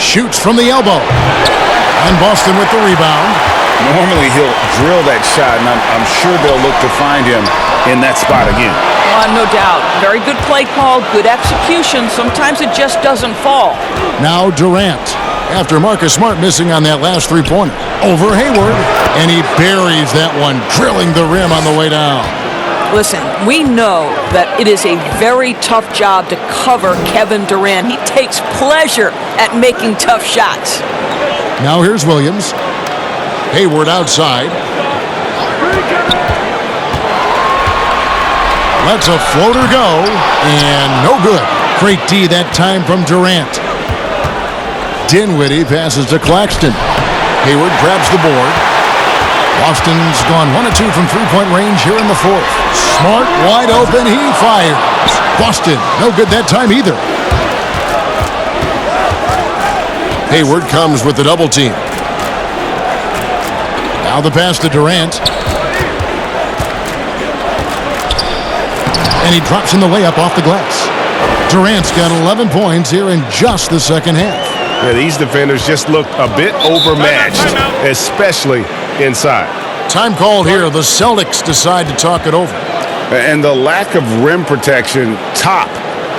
Shoots from the elbow. And Boston with the rebound.
Normally he'll drill that shot, and I'm sure they'll look to find him in that spot again.
No doubt. Very good play call, good execution. Sometimes it just doesn't fall.
Now Durant. After Marcus Smart missing on that last 3-pointer. Over Hayward. And he buries that one, drilling the rim on the way down.
Listen, we know that it is a very tough job to cover Kevin Durant. He takes pleasure at making tough shots.
Now here's Williams. Hayward outside. Lets a floater go, and no good. Great D that time from Durant. Dinwiddie passes to Claxton. Hayward grabs the board. Boston's gone 1 of 2 from 3-point range here in the 4th. Smart wide open, he fires. Boston, no good that time either. Hayward comes with the double team. Now the pass to Durant. And he drops in the layup off the glass. Durant's got 11 points here in just the second half.
Yeah, these defenders just looked a bit overmatched, especially inside.
Time called here. The Celtics decide to talk it over.
And the lack of rim protection, top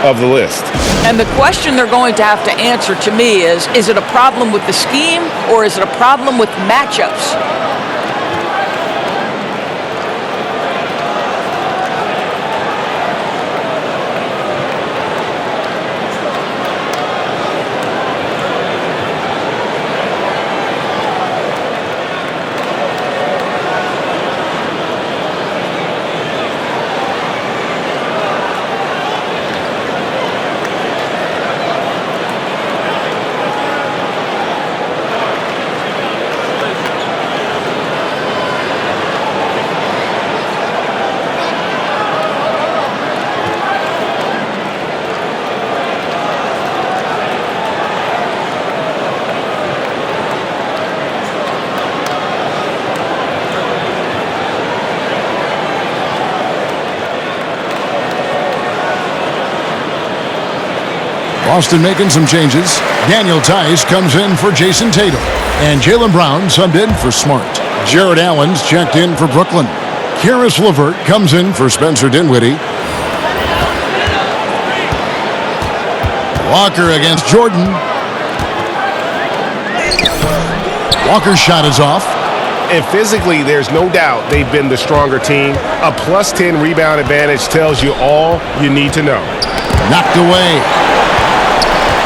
of the list.
And the question they're going to have to answer to me is it a problem with the scheme or is it a problem with matchups?
Boston making some changes. Daniel Tice comes in for Jason Tatum. And Jaylen Brown subbed in for Smart. Jared Allen's checked in for Brooklyn. Karis LeVert comes in for Spencer Dinwiddie. Walker against Jordan. Walker's shot is off.
And physically, there's no doubt they've been the stronger team. A plus 10 rebound advantage tells you all you need to know.
Knocked away.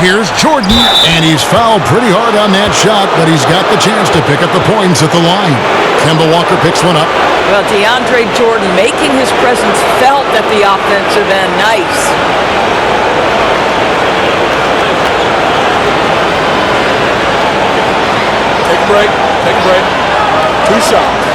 Here's Jordan, and he's fouled pretty hard on that shot, but he's got the chance to pick up the points at the line. Kemba Walker picks one up.
Well, DeAndre Jordan making his presence felt at the offensive end. Nice.
Take a break. Take a break. 2 shots.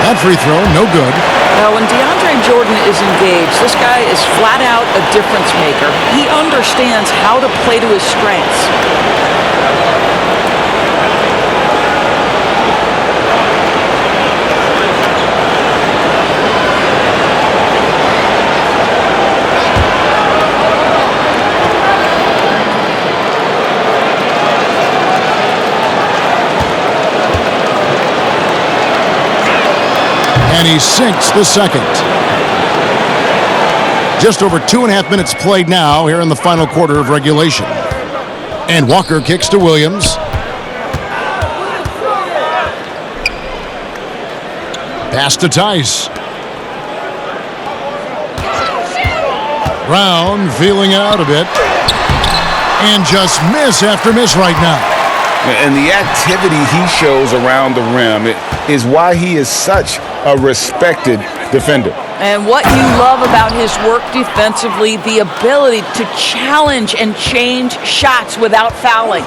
That free throw, no good.
Now, when DeAndre Jordan is engaged, this guy is flat out a difference maker. He understands how to play to his strengths.
And he sinks the second. Just over 2.5 minutes played now here in the final quarter of regulation. And Walker kicks to Williams. Pass to Tice. Brown feeling it out a bit. And just miss after miss right now.
And the activity he shows around the rim is why he is such a respected defender.
And what you love about his work defensively, the ability to challenge and change shots without fouling.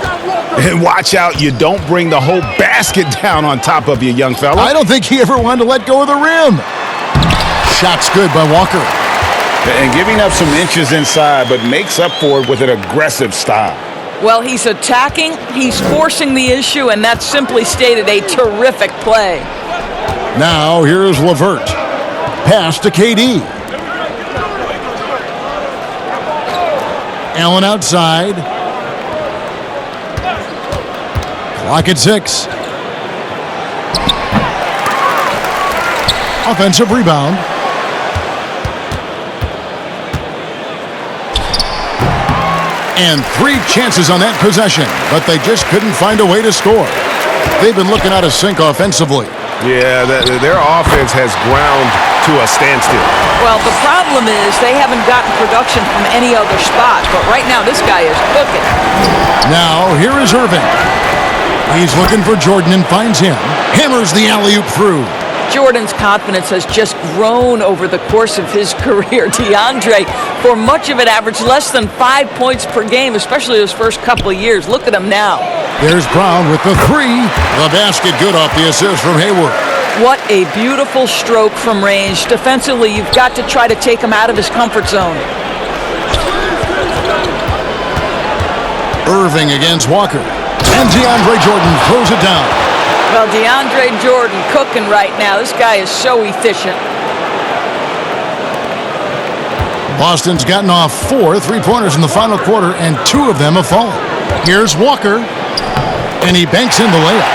And watch out, you don't bring the whole basket down on top of you, young fella.
I don't think he ever wanted to let go of the rim. Shot's good by Walker.
And giving up some inches inside, but makes up for it with an aggressive style.
Well, he's attacking, he's forcing the issue, and that's simply stated a terrific play.
Now here's LeVert. Pass to KD. Allen outside. Clock at 6. Offensive rebound. And 3 chances on that possession, but they just couldn't find a way to score. They've been looking out of sync offensively.
Yeah, their offense has ground to a standstill.
Well, the problem is they haven't gotten production from any other spot, but right now this guy is cooking.
Now, here is Irving. He's looking for Jordan and finds him. Hammers the alley-oop through.
Jordan's confidence has just grown over the course of his career. DeAndre, for much of it, averaged less than 5 points per game, especially those first couple of years. Look at him now.
There's Brown with the 3. The basket good off the assist from Hayward.
What a beautiful stroke from range. Defensively, you've got to try to take him out of his comfort zone.
Irving against Walker. And DeAndre Jordan throws it down.
Well, DeAndre Jordan cooking right now. This guy is so efficient.
Boston's gotten off 4 3-pointers in the final quarter, and 2 of them have fallen. Here's Walker, and he banks in the layup.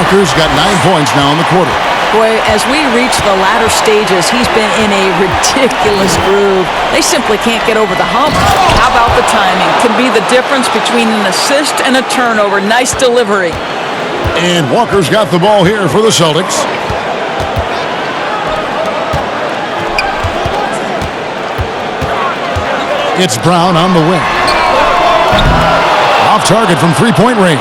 Walker's got 9 points now in the quarter.
Boy, as we reach the latter stages, he's been in a ridiculous groove. They simply can't get over the hump. How about the timing? Can be the difference between an assist and a turnover. Nice delivery.
And Walker's got the ball here for the Celtics. It's Brown on the wing. Off target from 3-point range.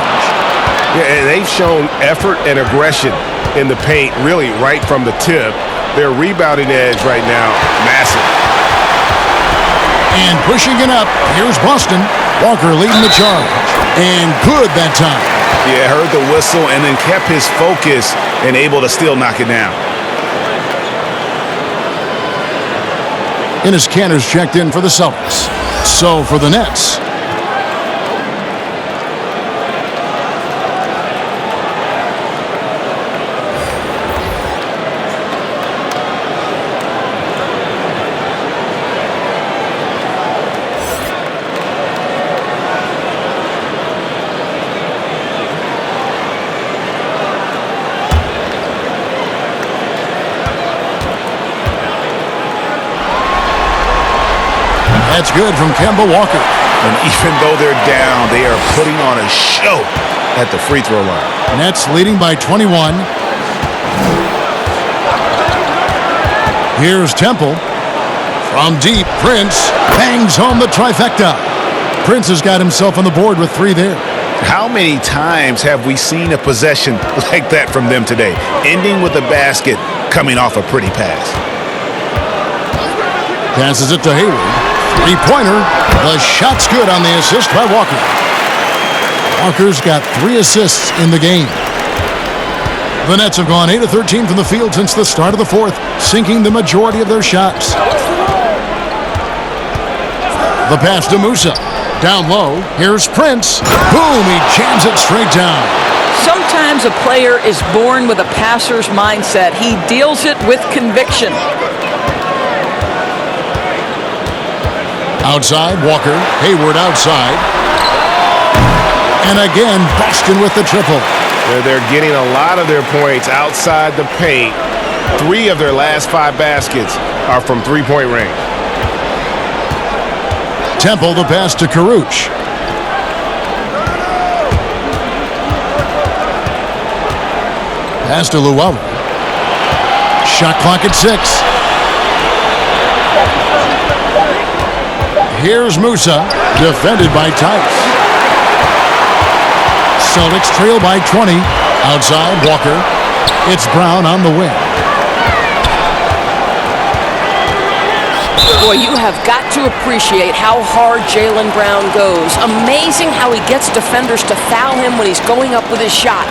Yeah, and they've shown effort and aggression in the paint, really right from the tip. Their rebounding edge right now, massive.
And pushing it up, here's Boston. Walker leading the charge. And good that time.
Yeah, heard the whistle and then kept his focus and able to still knock it down.
Enes Kanter's checked in for the Celtics. So for the Nets, That's good from Kemba Walker.
And even though they're down, they are putting on a show at the free throw line.
Nets leading by 21. Here's Temple. From deep, Prince bangs home the trifecta. Prince has got himself on the board with 3 there.
How many times have we seen a possession like that from them today, ending with a basket coming off a pretty pass?
Passes it to Hayward. 3-pointer. The shot's good on the assist by Walker. Walker's got 3 assists in the game. The Nets have gone 8 of 13 from the field since the start of the 4th, sinking the majority of their shots. The pass to Musa. Down low, here's Prince. Boom, he jams it straight down.
Sometimes a player is born with a passer's mindset. He deals it with conviction.
Outside, Walker. Hayward outside. And again, Boston with the triple.
They're getting a lot of their points outside the paint. 3 of their last 5 baskets are from three-point range.
Temple, the pass to Karuch. Pass to Llewellyn. Shot clock at 6. Here's Musa, defended by Tice. Celtics trail by 20. Outside, Walker. It's Brown on the wing.
Boy, you have got to appreciate how hard Jaylen Brown goes. Amazing how he gets defenders to foul him when he's going up with his shot.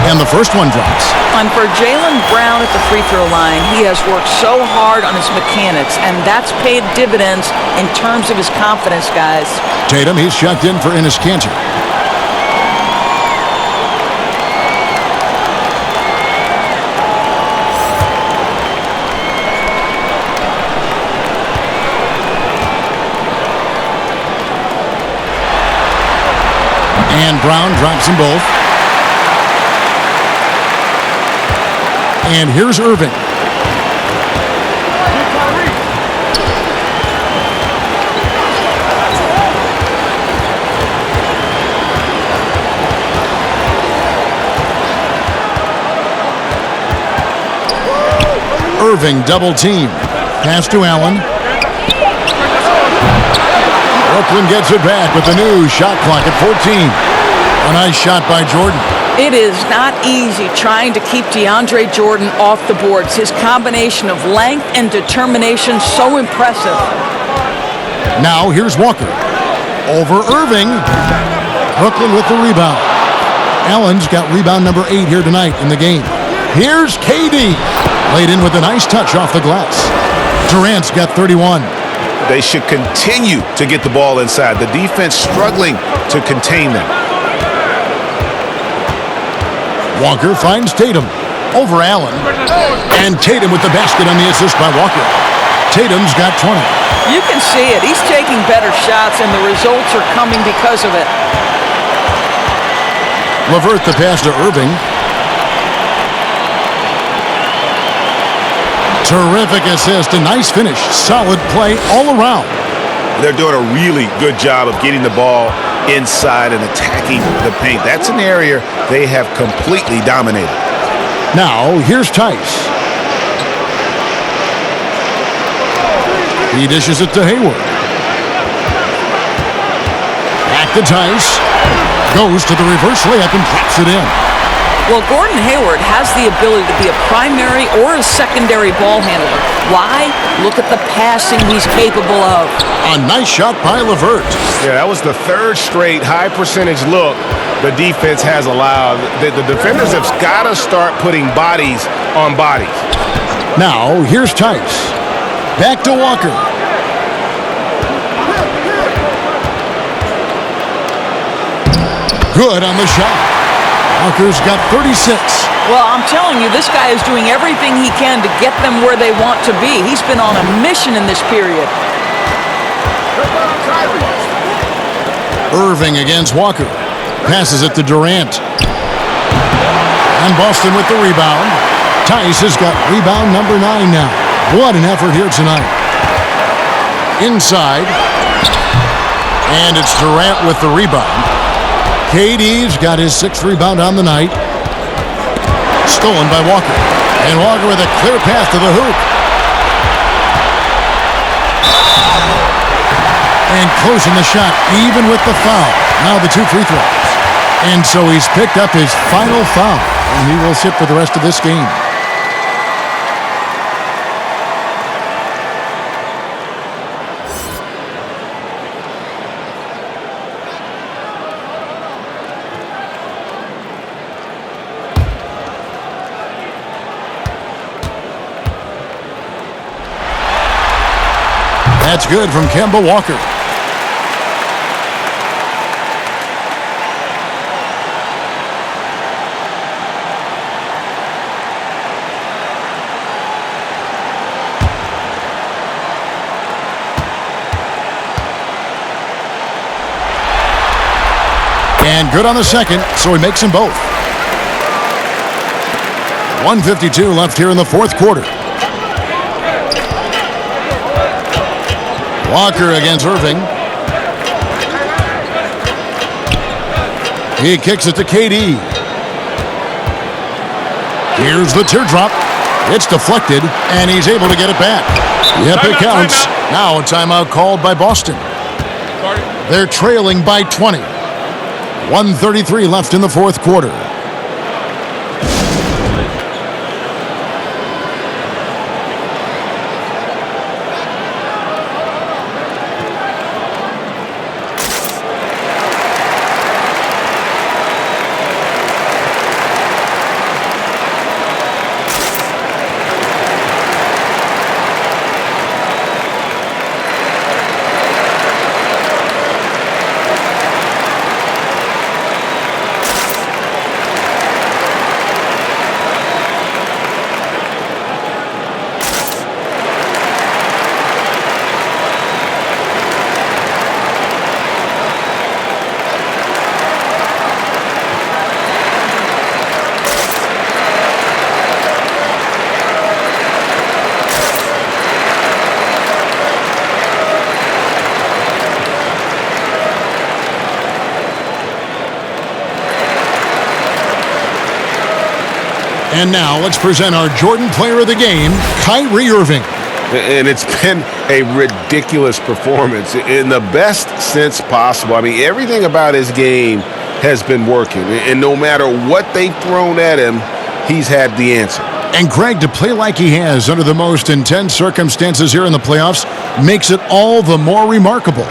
And the first one drops.
And for Jaylen Brown at the free throw line, he has worked so hard on his mechanics, and that's paid dividends in terms of his confidence, guys.
Tatum, he's checked in for Enes Kanter. And Brown drops them both. And here's Irving. Irving double team. Pass to Allen. Brooklyn gets it back with the new shot clock at 14. A nice shot by Jordan.
It is not easy trying to keep DeAndre Jordan off the boards. His combination of length and determination so impressive.
Now here's Walker. Over Irving. Brooklyn with the rebound. Allen's got rebound number 8 here tonight in the game. Here's KD. Laid in with a nice touch off the glass. Durant's got 31.
They should continue to get the ball inside. The defense struggling to contain them.
Walker finds Tatum. Over Allen. And Tatum with the basket on the assist by Walker. Tatum's got 20.
You can see it. He's taking better shots, and the results are coming because of it.
LeVert the pass to Irving. Terrific assist. A nice finish. Solid play all around.
They're doing a really good job of getting the ball inside and attacking the paint. That's an area they have completely dominated.
Now, here's Tice. He dishes it to Hayward. Back to Tice. Goes to the reverse layup and drops it in.
Well, Gordon Hayward has the ability to be a primary or a secondary ball handler. Why? Look at the passing he's capable of.
A nice shot by LeVert.
Yeah, that was the 3rd straight high percentage look the defense has allowed. The defenders have got to start putting bodies on bodies.
Now, here's Tice. Back to Walker. Good on the shot. Walker's got 36.
Well, I'm telling you, this guy is doing everything he can to get them where they want to be. He's been on a mission in this period.
Irving against Walker. Passes it to Durant. And Boston with the rebound. Tice has got rebound number 9 now. What an effort here tonight. Inside. And it's Durant with the rebound. KD's got his 6th rebound on the night. Stolen by Walker. And Walker with a clear path to the hoop. And closing the shot, even with the foul. Now the 2 free throws. And so he's picked up his final foul. And he will sit for the rest of this game. That's good from Kemba Walker. And good on the second, so he makes them both. 1:52 left here in the 4th quarter. Walker against Irving. He kicks it to KD. Here's the teardrop. It's deflected, and he's able to get it back. Yep, it counts. Now a timeout called by Boston. They're trailing by 20. 1:33 left in the 4th quarter. And now let's present our Jordan Player of the Game, Kyrie Irving.
And it's been a ridiculous performance in the best sense possible. I mean, everything about his game has been working. And no matter what they've thrown at him, he's had the answer.
And Greg, to play like he has under the most intense circumstances here in the playoffs makes it all the more remarkable.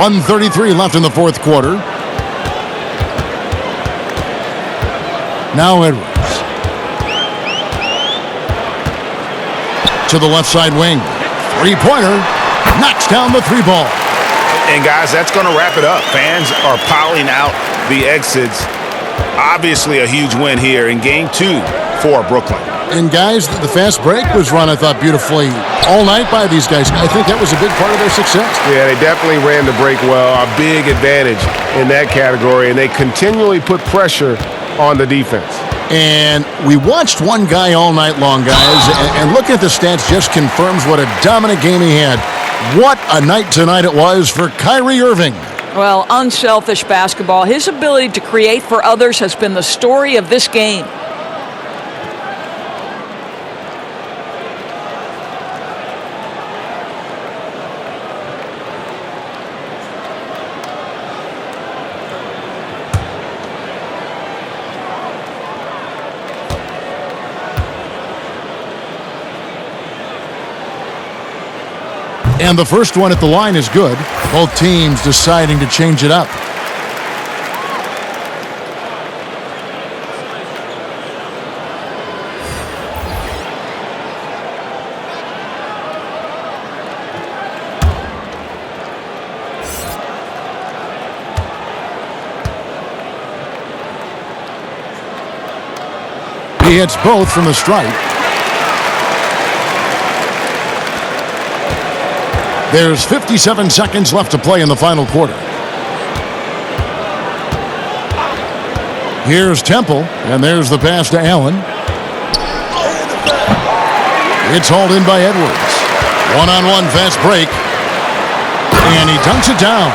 .133 left in the 4th quarter. Now Edwards. To the left side wing. 3-pointer. Knocks down the 3 ball.
And guys, that's going to wrap it up. Fans are piling out the exits. Obviously a huge win here in Game 2 for Brooklyn.
And guys, the fast break was run, I thought, beautifully all night by these guys. I think that was a big part of their success.
Yeah, they definitely ran the break well. A big advantage in that category, and they continually put pressure on the defense.
And we watched one guy all night long, guys, and looking at the stats just confirms what a dominant game he had. What a night tonight it was for Kyrie Irving.
Well, unselfish basketball. His ability to create for others has been the story of this game.
And the first one at the line is good. Both teams deciding to change it up. He hits both from the stripe. There's 57 seconds left to play in the final quarter. Here's Temple, and there's the pass to Allen. It's hauled in by Edwards. One-on-one fast break. And he dunks it down.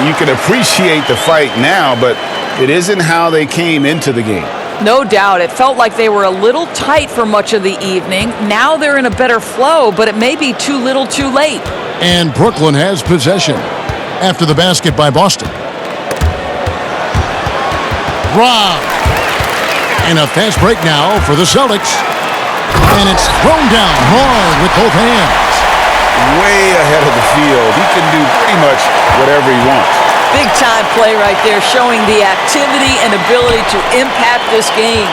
You can appreciate the fight now, but it isn't how they came into the game.
No doubt. It felt like they were a little tight for much of the evening. Now they're in a better flow, but it may be too little too late.
And Brooklyn has possession after the basket by Boston. Rob. And a fast break now for the Celtics. And it's thrown down hard with both hands.
Way ahead of the field. He can do pretty much whatever he wants.
Big time play right there, showing the activity and ability to impact this game.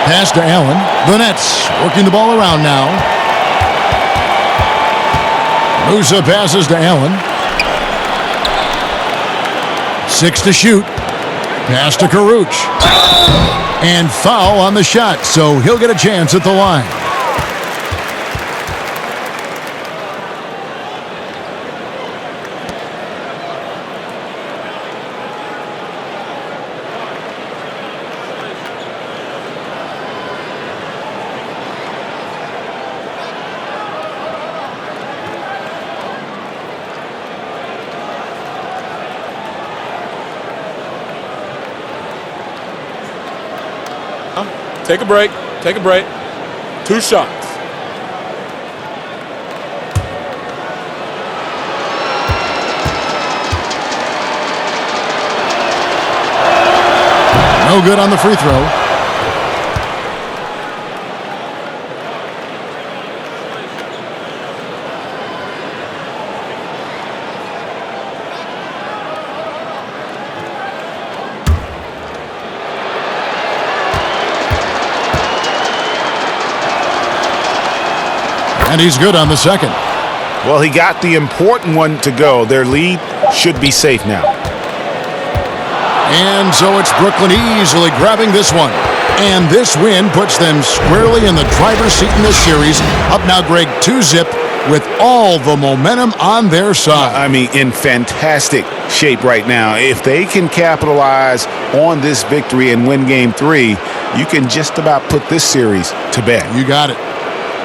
Pass to Allen. The Nets working the ball around now. Musa passes to Allen. 6 to shoot. Pass to Karuch. And foul on the shot, so he'll get a chance at the line.
Take a break. Take a break. 2 shots.
No good on the free throw. And he's good on the second.
Well, he got the important one to go. Their lead should be safe now.
And so it's Brooklyn easily grabbing this one. And this win puts them squarely in the driver's seat in this series. Up now, Greg, 2-zip with all the momentum on their side.
I mean, in fantastic shape right now. If they can capitalize on this victory and win Game 3, you can just about put this series to bed.
You got it.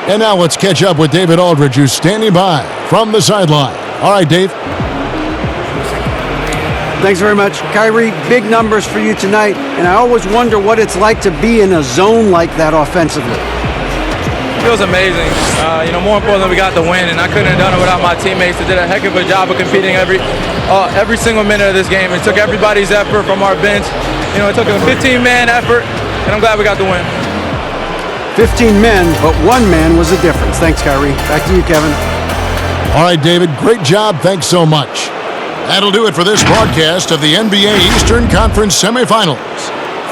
And now let's catch up with David Aldridge, who's standing by from the sideline. All right, Dave.
Thanks very much. Kyrie, big numbers for you tonight, and I always wonder what it's like to be in a zone like that offensively.
It feels amazing. More importantly, we got the win, and I couldn't have done it without my teammates. They did a heck of a job of competing every single minute of this game. It took everybody's effort from our bench. It took a 15-man effort, and I'm glad we got the win.
15 men, but one man was the difference. Thanks, Kyrie. Back to you, Kevin.
All right, David, great job. Thanks so much. That'll do it for this broadcast of the NBA Eastern Conference semifinals.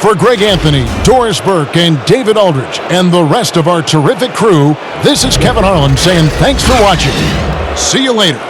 For Greg Anthony, Doris Burke, and David Aldridge, and the rest of our terrific crew, this is Kevin Harlan saying thanks for watching. See you later.